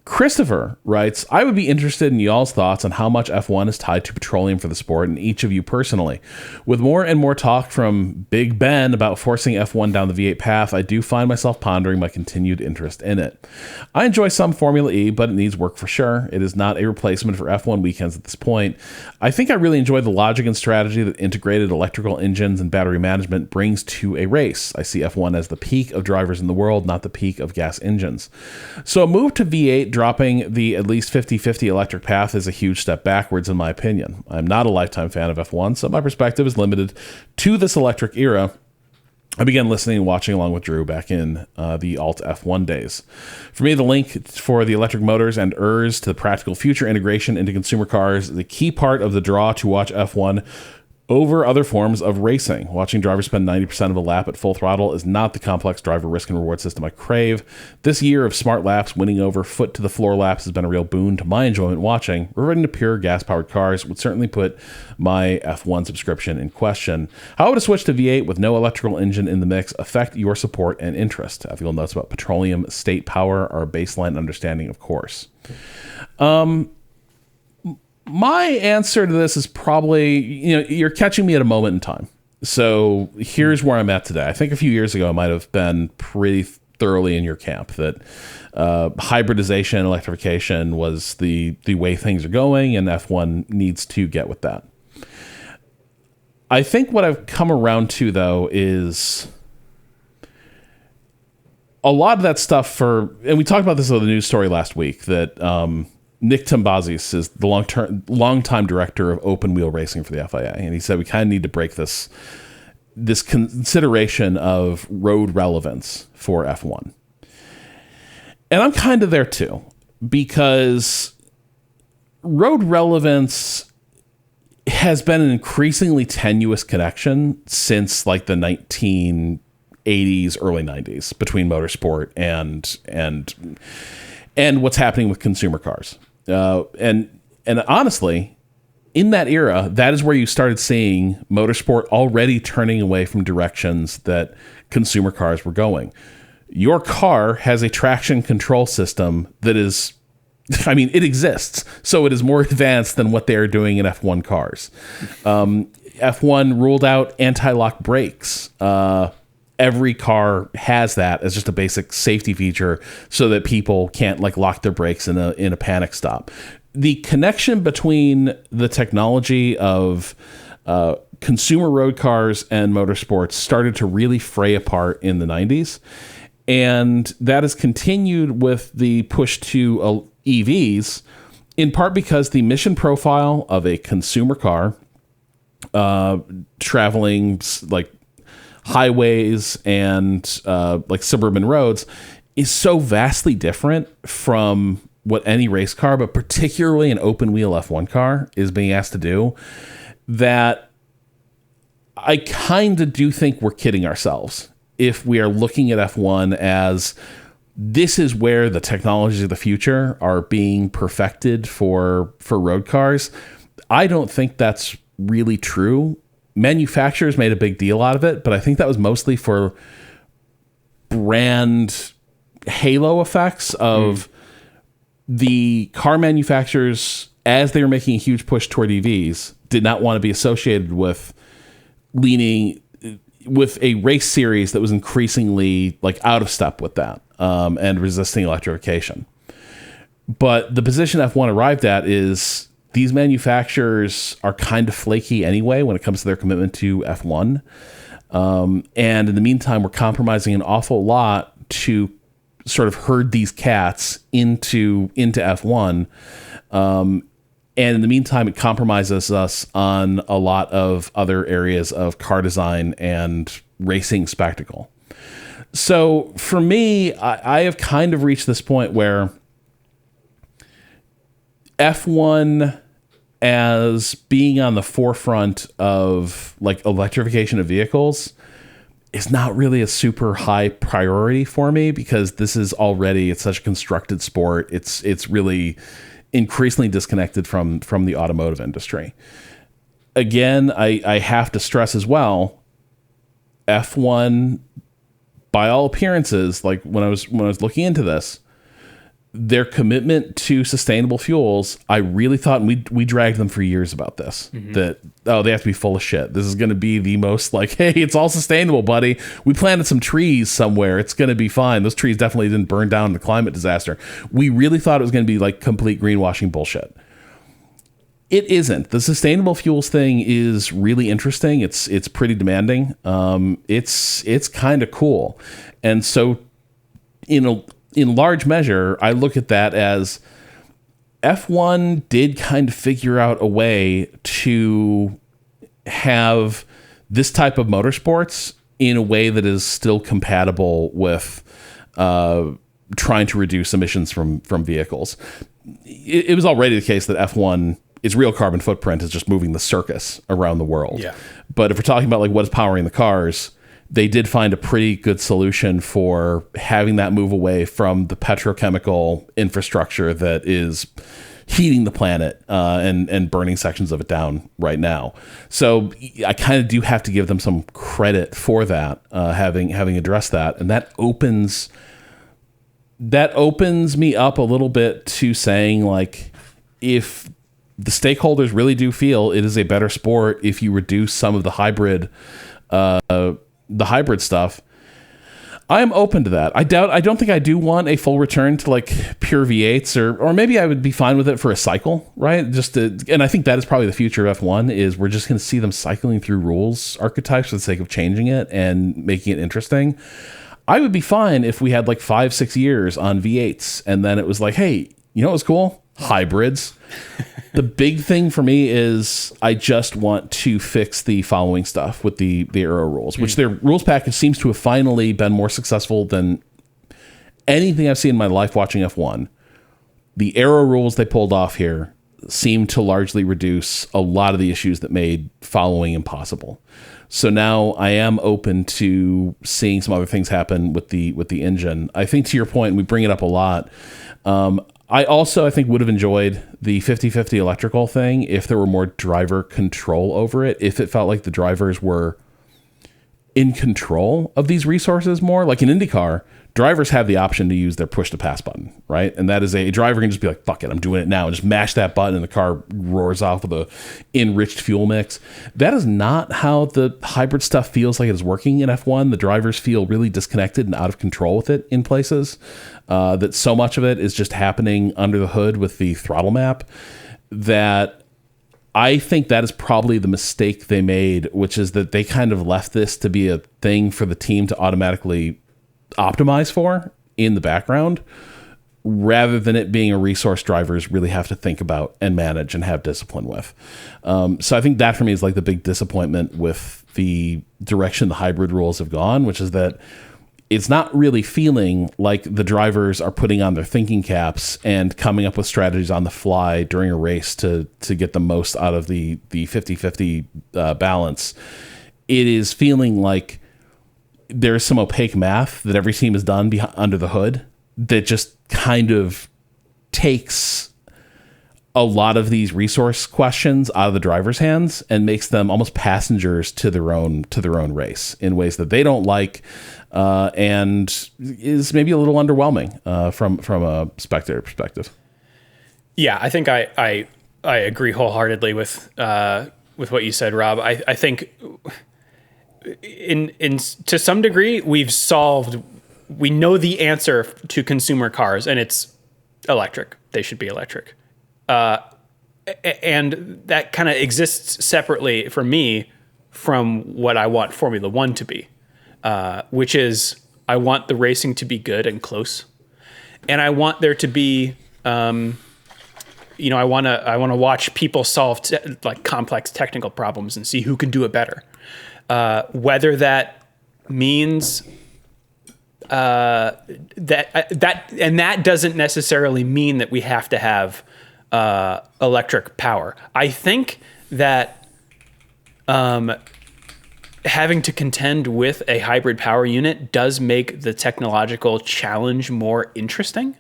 Christopher writes, I would be interested in y'all's thoughts on how much F1 is tied to petroleum for the sport, and each of you personally. With more and more talk from Big Ben about forcing F1 down the V8 path, I do find myself pondering my continued interest in it. I enjoy some Formula E, but it needs work for sure. It is not a replacement for F1 weekends at this point. I think I really enjoy the logic and strategy that integrated electrical engines and battery management brings to a race. I see F1 as the peak of drivers in the world, not the peak of gas engines. So a move to V8 dropping the at least 50-50 electric path is a huge step backwards in my opinion. I'm not a lifetime fan of F1, so my perspective is limited to this electric era. I began listening and watching along with Drew back in the Alt F1 days. For me, the link for the electric motors and ERS to the practical future integration into consumer cars is a key part of the draw to watch F1 over other forms of racing. Watching drivers spend 90% of a lap at full throttle is not the complex driver risk and reward system I crave. This year of smart laps, winning over foot to the floor laps has been a real boon to my enjoyment watching. Reverting to pure gas-powered cars would certainly put my F1 subscription in question. How would a switch to V8 with no electrical engine in the mix affect your support and interest? I feel notes about petroleum state power are a baseline understanding, of course. My answer to this is probably, you're catching me at a moment in time. So here's where I'm at today. I think a few years ago, I might have been pretty thoroughly in your camp that hybridization, electrification was the way things are going, and F1 needs to get with that. I think what I've come around to, though, is a lot of that stuff and we talked about this on the news story last week, that Nick Tambazis is the long-time director of open wheel racing for the FIA, and he said we kind of need to break this consideration of road relevance for F1. And I'm kind of there too, because road relevance has been an increasingly tenuous connection since like the 1980s, early 90s between motorsport and what's happening with consumer cars. And honestly, in that era, that is where you started seeing motorsport already turning away from directions that consumer cars were going. Your car has a traction control system that is, it exists. So it is more advanced than what they are doing in F1 cars. F1 ruled out anti-lock brakes. Every car has that as just a basic safety feature so that people can't lock their brakes in a panic stop. The connection between the technology of consumer road cars and motorsports started to really fray apart in the 90s. And that has continued with the push to EVs, in part because the mission profile of a consumer car traveling highways and suburban roads is so vastly different from what any race car, but particularly an open wheel F1 car, is being asked to do, that I kind of do think we're kidding ourselves if we are looking at F1 as this is where the technologies of the future are being perfected for road cars. I don't think that's really true. Manufacturers made a big deal out of it, but I think that was mostly for brand halo effects of the car manufacturers, as they were making a huge push toward EVs, did not want to be associated with leaning with a race series that was increasingly out of step with that and resisting electrification. But the position F1 arrived at is these manufacturers are kind of flaky anyway when it comes to their commitment to F1. And in the meantime, we're compromising an awful lot to sort of herd these cats into F1. And in the meantime, it compromises us on a lot of other areas of car design and racing spectacle. So for me, I have kind of reached this point where F1 as being on the forefront of electrification of vehicles is not really a super high priority for me, because this is already, it's such a constructed sport. It's really increasingly disconnected from the automotive industry. Again, I have to stress as well, F1, by all appearances, when I was looking into this, their commitment to sustainable fuels, I really thought, and we dragged them for years about this, that, they have to be full of shit. This is going to be the most hey, it's all sustainable, buddy. We planted some trees somewhere. It's going to be fine. Those trees definitely didn't burn down in the climate disaster. We really thought it was going to be complete greenwashing bullshit. It isn't. The sustainable fuels thing is really interesting. It's pretty demanding. It's kind of cool. And so in large measure, I look at that as F1 did kind of figure out a way to have this type of motorsports in a way that is still compatible with trying to reduce emissions from vehicles. It was already the case that F1 its real carbon footprint is just moving the circus around the world. Yeah. But if we're talking about like what is powering the cars, they did find a pretty good solution for having that move away from the petrochemical infrastructure that is heating the planet and burning sections of it down right now. So I kind of do have to give them some credit for that, having addressed that. And that opens me up a little bit to saying, like, if the stakeholders really do feel it is a better sport if you reduce some of the hybrid stuff, I am open to that. I don't think I do want a full return to like pure V8s, or maybe I would be fine with it for a cycle, right? And I think that is probably the future of F1 is we're just going to see them cycling through rules archetypes for the sake of changing it and making it interesting. I would be fine if we had like 5-6 years on V8s and then it was like, hey, you know what's cool? Hybrids. The big thing for me is I just want to fix the following stuff with the aero rules, which their rules package seems to have finally been more successful than anything I've seen in my life watching F1. The aero rules they pulled off here seem to largely reduce a lot of the issues that made following impossible. So now I am open to seeing some other things happen with the engine. I think to your point, we bring it up a lot. I think would have enjoyed the 50-50 electrical thing if there were more driver control over it, if it felt like the drivers were in control of these resources more. Like in IndyCar, drivers have the option to use their push to pass button, right? And that is a driver can just be like, fuck it, I'm doing it now. And just mash that button and the car roars off with a enriched fuel mix. That is not how the hybrid stuff feels like it is working in F1. The drivers feel really disconnected and out of control with it in places. That so much of it is just happening under the hood with the throttle map that I think that is probably the mistake they made, which is that they kind of left this to be a thing for the team to automatically optimize for in the background, rather than it being a resource drivers really have to think about and manage and have discipline with. So I think that for me is like the big disappointment with the direction the hybrid rules have gone, which is that it's not really feeling like the drivers are putting on their thinking caps and coming up with strategies on the fly during a race to get the most out of the 50-50 balance. It is feeling like there's some opaque math that every team has done under the hood that just kind of takes a lot of these resource questions out of the driver's hands and makes them almost passengers to their own race in ways that they don't like, and is maybe a little underwhelming from a spectator perspective. Yeah, I think I agree wholeheartedly with what you said, Rob. I think in to some degree we know the answer to consumer cars, and it's electric. They should be electric. And that kind of exists separately for me from what I want Formula One to be, which is I want the racing to be good and close. And I want there to be, I want to watch people solve like complex technical problems and see who can do it better. Whether that means that doesn't necessarily mean that we have to have electric power. I think that having to contend with a hybrid power unit does make the technological challenge more interesting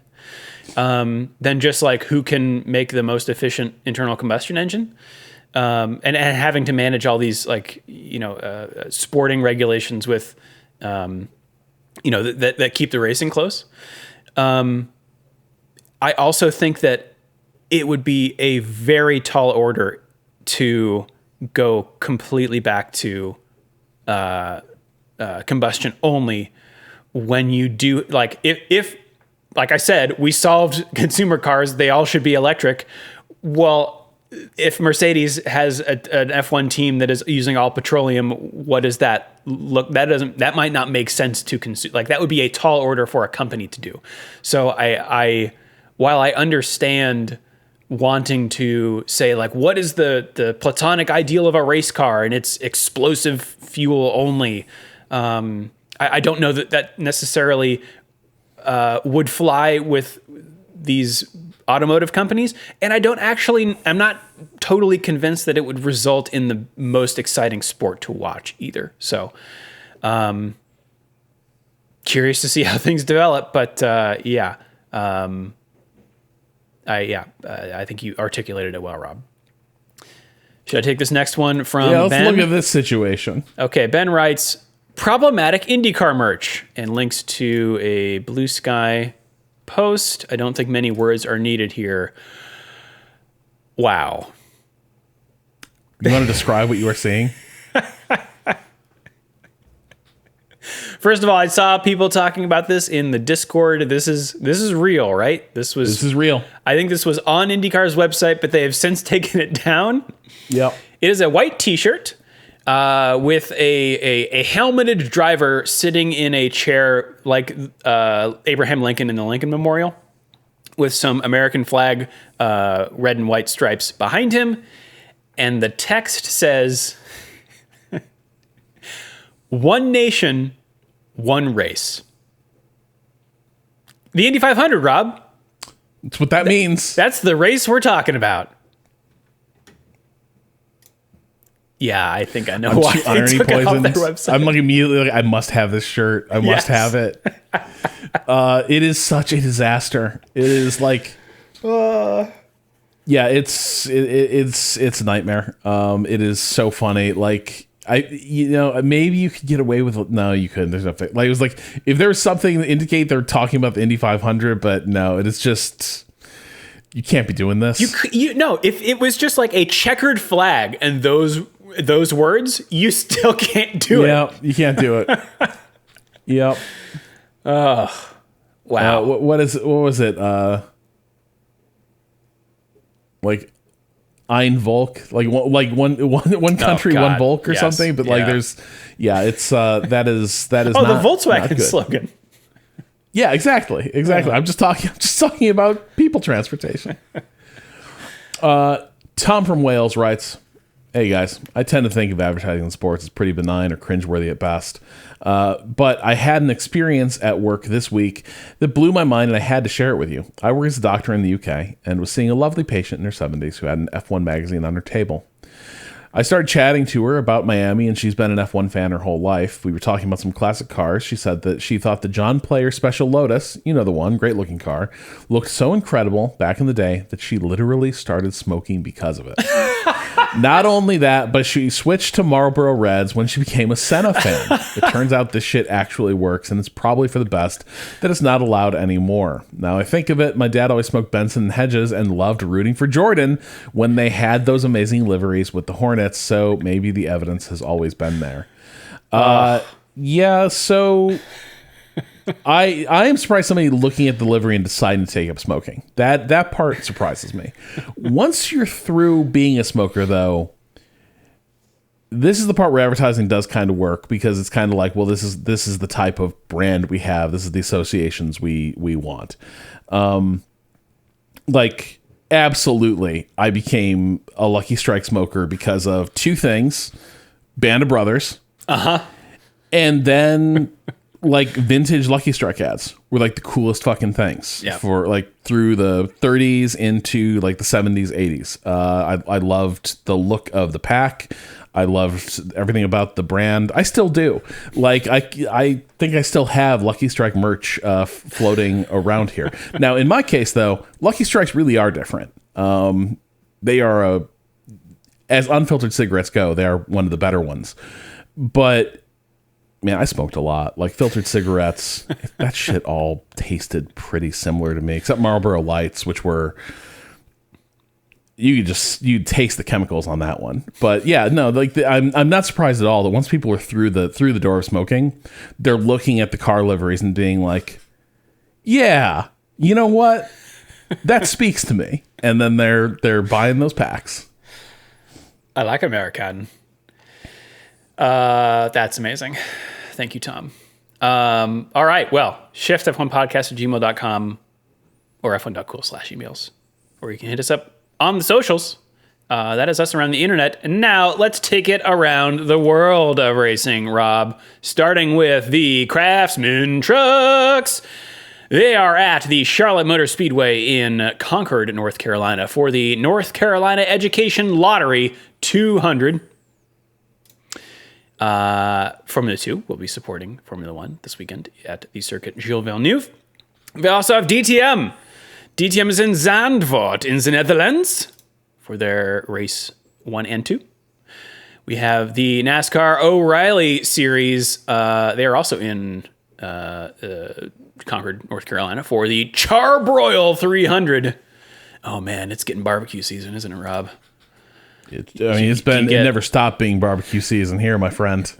than just like who can make the most efficient internal combustion engine. And having to manage all these like, sporting regulations with, that keep the racing close. I also think that it would be a very tall order to go completely back to combustion only when you do like if like I said, we solved consumer cars, they all should be electric. Well, if Mercedes has an F1 team that is using all petroleum, what does that look? That might not make sense to consume. Like that would be a tall order for a company to do. So while I understand wanting to say like, what is the platonic ideal of a race car and it's explosive fuel only. I don't know that necessarily would fly with these automotive companies. And I'm not totally convinced that it would result in the most exciting sport to watch either. So, curious to see how things develop, but I think you articulated it well, Rob. Should I take this next one from let's Ben? look at this situation. Okay, Ben writes, problematic IndyCar merch, and links to a Blue Sky post. I don't think many words are needed here. Wow. You want to describe what you are seeing? First of all, I saw people talking about this in the Discord. This is real, right? This is real. I think this was on IndyCar's website, but they have since taken it down. Yep. It is a white T-shirt with a helmeted driver sitting in a chair like Abraham Lincoln in the Lincoln Memorial, with some American flag red and white stripes behind him, and the text says, "One nation, one race." The Indy 500, Rob. That's what that means. That's the race we're talking about. Yeah, I think I know why they took it off their website. I'm like immediately like, I must have this shirt. I must have it. It is such a disaster. It is like, it's a nightmare. It is so funny. Like maybe you could get away with. No, you couldn't. There's nothing. Like it was like if there was something to indicate they're talking about the Indy 500, but no, it is just. You can't be doing this. If it was just like a checkered flag and those words, you still can't do it. Yeah, you can't do it. Yep. Wow. What was it? Like Ein Volk, like one country, one Volk or something. But like it's that is the Volkswagen slogan. Yeah, exactly. I'm just talking about people transportation. Tom from Wales writes, "Hey guys, I tend to think of advertising in sports as pretty benign or cringeworthy at best. But I had an experience at work this week that blew my mind and I had to share it with you. I work as a doctor in the UK and was seeing a lovely patient in her 70s who had an F1 magazine on her table. I started chatting to her about Miami, and she's been an F1 fan her whole life. We were talking about some classic cars. She said that she thought the John Player Special Lotus, you know the one, great-looking car, looked so incredible back in the day that she literally started smoking because of it. Not only that, but she switched to Marlboro Reds when she became a Senna fan. It turns out this shit actually works, and it's probably for the best that it's not allowed anymore. Now I think of it, my dad always smoked Benson and Hedges and loved rooting for Jordan when they had those amazing liveries with the Hornets, so maybe the evidence has always been there." So I am surprised somebody looking at the livery and deciding to take up smoking. That part surprises me. Once you're through being a smoker, though, this is the part where advertising does kind of work, because it's kind of like, well, this is the type of brand we have. This is the associations we want. Absolutely, I became a Lucky Strike smoker because of two things: Band of Brothers, and then like vintage Lucky Strike ads were like the coolest fucking things for like through the 30s into like the 70s, 80s. I loved the look of the pack. I loved everything about the brand. I still do. Like I think I still have Lucky Strike merch floating around here. Now, in my case, though, Lucky Strikes really are different. They are as unfiltered cigarettes go, they are one of the better ones. But man, I smoked a lot. Like filtered cigarettes, that shit all tasted pretty similar to me, except Marlboro Lights, which were. You'd taste the chemicals on that one. But yeah, no, like I'm not surprised at all that once people are through the door of smoking, they're looking at the car liveries and being like, yeah, you know what? That speaks to me. And then they're buying those packs. I like American. That's amazing. Thank you, Tom. All right. Well, shift.f1podcast@gmail.com or f1.cool/emails, or you can hit us up on the socials. That is us around the internet. And now let's take it around the world of racing, Rob. Starting with the Craftsman trucks. They are at the Charlotte Motor Speedway in Concord, North Carolina for the North Carolina Education Lottery 200. Formula 2 will be supporting Formula 1 this weekend at the circuit Gilles Villeneuve. We also have DTM. DTM is in Zandvoort in the Netherlands for their race 1 and 2. We have the NASCAR O'Reilly Series. They are also in Concord, North Carolina for the Charbroil 300. Oh man, it's getting barbecue season, isn't it, Rob? It never stopped being barbecue season here, my friend.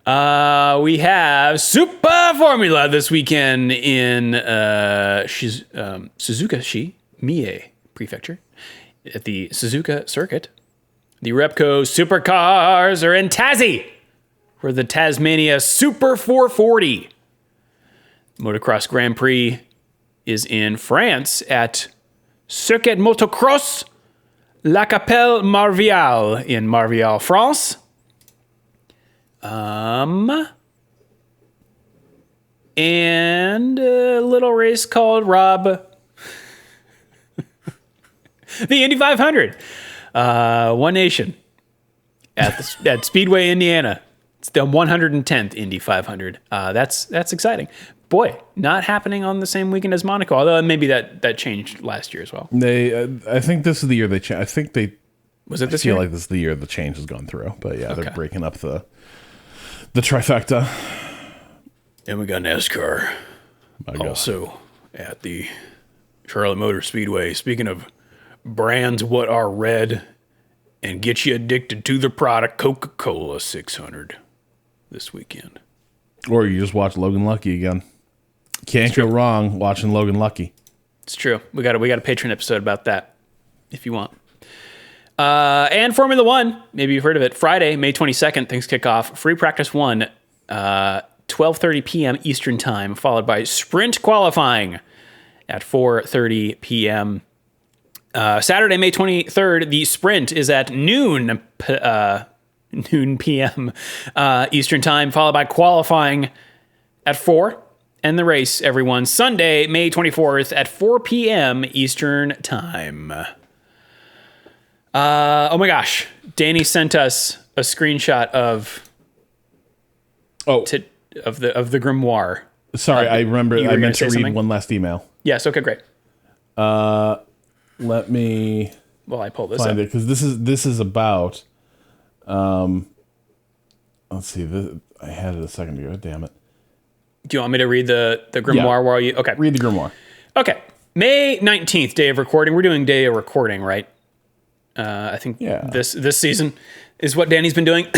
We have Super Formula this weekend in Suzuka-shi, Mie Prefecture at the Suzuka Circuit. The Repco Supercars are in Tassie for the Tasmania Super 440. Motocross Grand Prix is in France at Circuit Motocross La Capelle Marvial in Marvial, France. And a little race called Rob the Indy 500. One Nation at Speedway, Indiana. It's the 110th Indy 500. That's exciting. Boy, not happening on the same weekend as Monaco, although maybe that changed last year as well. I think this is the year they changed. I think they... Was it this year? I year? feel like this is the year the change has gone through. But yeah, They're breaking up the trifecta. And we got NASCAR also at the Charlotte Motor Speedway. Speaking of brands, what are red and get you addicted to the product, Coca-Cola 600 this weekend. Or you just watch Logan Lucky again. Can't go wrong watching Logan Lucky. It's true. We got a Patreon episode about that if you want. And Formula 1, maybe you've heard of it. Friday, May 22nd, things kick off. Free Practice 1, 12:30 p.m. Eastern Time, followed by sprint qualifying at 4:30 p.m. Saturday, May 23rd, the sprint is at noon p.m. Eastern Time, followed by qualifying at 4. And the race, everyone, Sunday, May 24th at 4 p.m. Eastern Time. Oh my gosh. Danny sent us a screenshot of the grimoire. Sorry, I remember I meant to read something? One last email. Yes, okay, great. Let me I pull this find up. it because this is about let's see, I had it a second ago, damn it. Do you want me to read the grimoire while you... Okay. Read the grimoire. Okay. May 19th, day of recording. We're doing day of recording, right? I think this season is what Danny's been doing.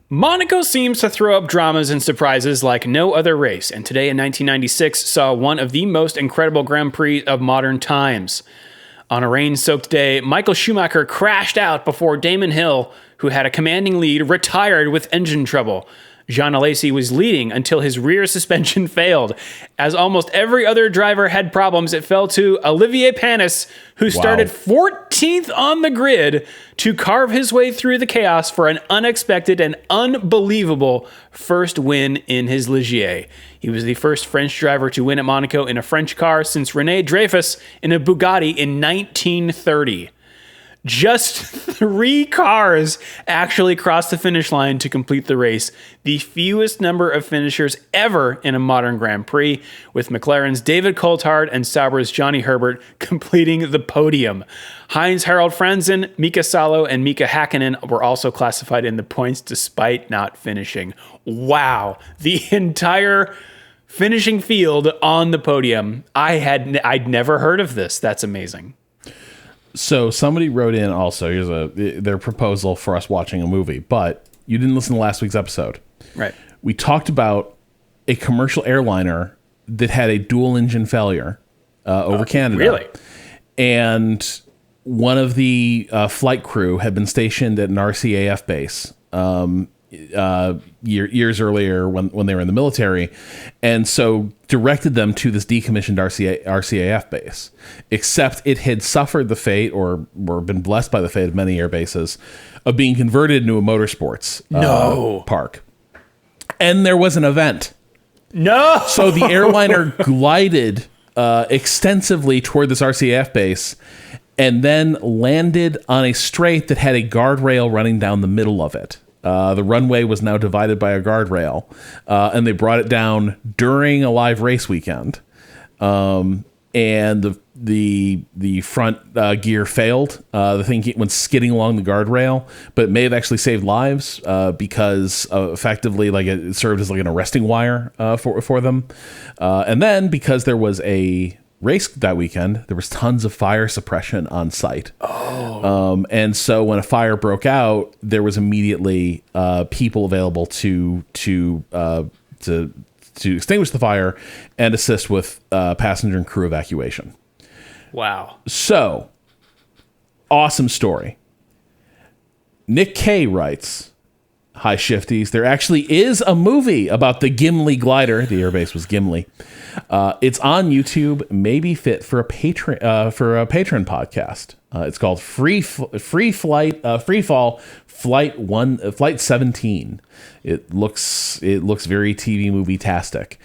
Monaco seems to throw up dramas and surprises like no other race, and today in 1996 saw one of the most incredible Grand Prix of modern times. On a rain-soaked day, Michael Schumacher crashed out before Damon Hill, who had a commanding lead, retired with engine trouble. Jean Alesi was leading until his rear suspension failed. As almost every other driver had problems, it fell to Olivier Panis, who started 14th on the grid to carve his way through the chaos for an unexpected and unbelievable first win in his Ligier. He was the first French driver to win at Monaco in a French car since René Dreyfus in a Bugatti in 1930. Just 3 cars actually crossed the finish line to complete the race, the fewest number of finishers ever in a modern Grand Prix, with McLaren's David Coulthard and Sauber's Johnny Herbert completing the podium. Heinz-Harald Franzen, Mika Salo, and Mika Hakkinen were also classified in the points despite not finishing. Wow, the entire finishing field on the podium. I'd never heard of this. That's amazing. So somebody wrote in also, here's their proposal for us watching a movie, but you didn't listen to last week's episode. Right. We talked about a commercial airliner that had a dual engine failure over Canada. Really? And one of the flight crew had been stationed at an RCAF base years earlier when they were in the military, and so directed them to this decommissioned RCAF base, except it had suffered the fate or been blessed by the fate of many air bases of being converted into a motorsports park. And there was an event No. So the airliner glided extensively toward this RCAF base and then landed on a straight that had a guardrail running down the middle of it. The runway was now divided by a guardrail, and they brought it down during a live race weekend. And the front gear failed. The thing went skidding along the guardrail, but it may have actually saved lives because effectively, like, it served as like an arresting wire for them. And then because there was a race that weekend, there was tons of fire suppression on site. And so when a fire broke out, there was immediately people available to extinguish the fire and assist with passenger and crew evacuation. Wow. So, awesome story. Nick K writes, "Hi Shifties, there actually is a movie about the Gimli glider." The airbase was Gimli. It's on YouTube, maybe fit for a patron podcast. It's called Free Fall Flight 17. It looks very TV movie-tastic.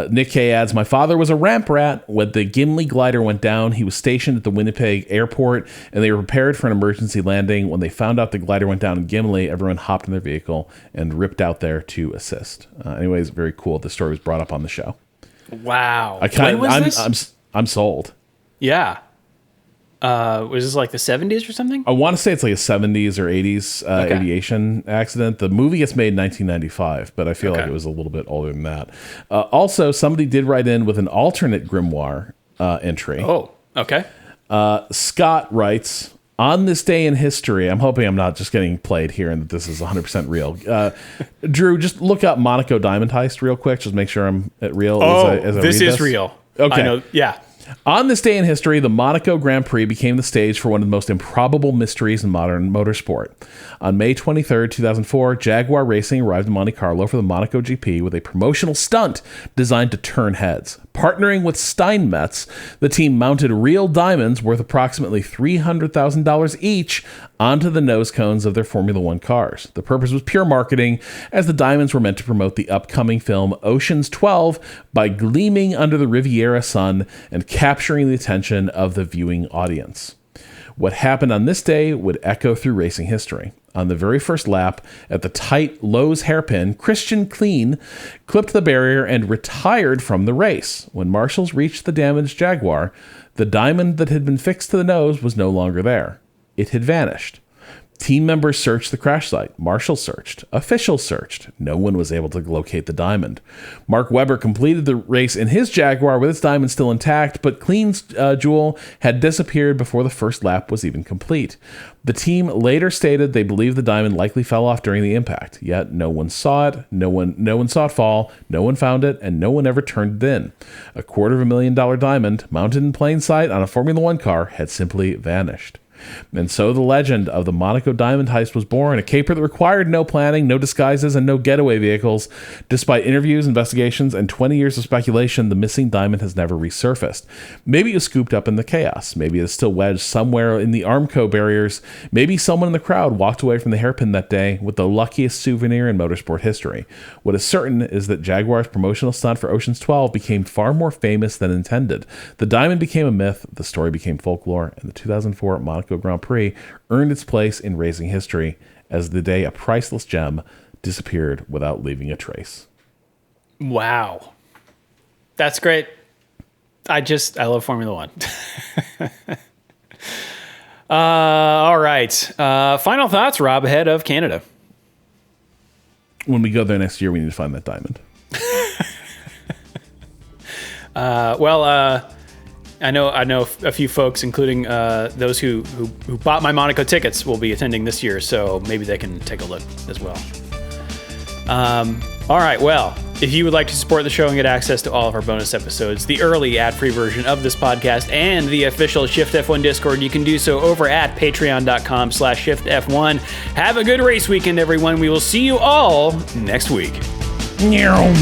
Nick K adds, "My father was a ramp rat. When the Gimli glider went down, he was stationed at the Winnipeg airport, and they were prepared for an emergency landing. When they found out the glider went down in Gimli, everyone hopped in their vehicle and ripped out there to assist." Anyways, very cool. This story was brought up on the show. Wow. I'm sold. Yeah. Was this like the 70s or something? I want to say it's like a 70s or 80s aviation accident. The movie gets made in 1995, but I feel like it was a little bit older than that. Also, somebody did write in with an alternate grimoire entry. Oh, okay. Scott writes, "On this day in history," I'm hoping I'm not just getting played here and that this is 100% real. Drew, just look up Monaco Diamond Heist real quick. Just make sure I'm at real. As I this read is real. Okay. I know. Yeah. On this day in history, the Monaco Grand Prix became the stage for one of the most improbable mysteries in modern motorsport. On May 23rd, 2004, Jaguar Racing arrived in Monte Carlo for the Monaco GP with a promotional stunt designed to turn heads. Partnering with Steinmetz, the team mounted real diamonds worth approximately $300,000 each onto the nose cones of their Formula One cars. The purpose was pure marketing, as the diamonds were meant to promote the upcoming film Ocean's 12 by gleaming under the Riviera sun and capturing the attention of the viewing audience. What happened on this day would echo through racing history. On the very first lap, at the tight Lowe's hairpin, Christian Klein clipped the barrier and retired from the race. When marshals reached the damaged Jaguar, the diamond that had been fixed to the nose was no longer there. It had vanished. Team members searched the crash site. Marshals searched. Officials searched. No one was able to locate the diamond. Mark Webber completed the race in his Jaguar with its diamond still intact, but Klein's jewel had disappeared before the first lap was even complete. The team later stated they believed the diamond likely fell off during the impact, yet no one saw it, no one saw it fall, no one found it, and no one ever turned it in. A $250,000 diamond, mounted in plain sight on a Formula One car, had simply vanished. And so the legend of the Monaco Diamond Heist was born, a caper that required no planning, no disguises, and no getaway vehicles. Despite interviews, investigations, and 20 years of speculation, the missing diamond has never resurfaced. Maybe it was scooped up in the chaos. Maybe it is still wedged somewhere in the Armco barriers. Maybe someone in the crowd walked away from the hairpin that day with the luckiest souvenir in motorsport history. What is certain is that Jaguar's promotional stunt for Ocean's 12 became far more famous than intended. The diamond became a myth, the story became folklore, and the 2004 Monaco Grand Prix earned its place in racing history as the day a priceless gem disappeared without leaving a trace. Wow. That's great. I love Formula One. All right. Final thoughts, Rob, ahead of Canada. When we go there next year, we need to find that diamond. I know a few folks, including those who bought my Monaco tickets, will be attending this year, so maybe they can take a look as well. All right, well, if you would like to support the show and get access to all of our bonus episodes, the early ad-free version of this podcast, and the official Shift+F1 Discord, you can do so over at patreon.com/ShiftF1. Have a good race weekend, everyone. We will see you all next week. Meow.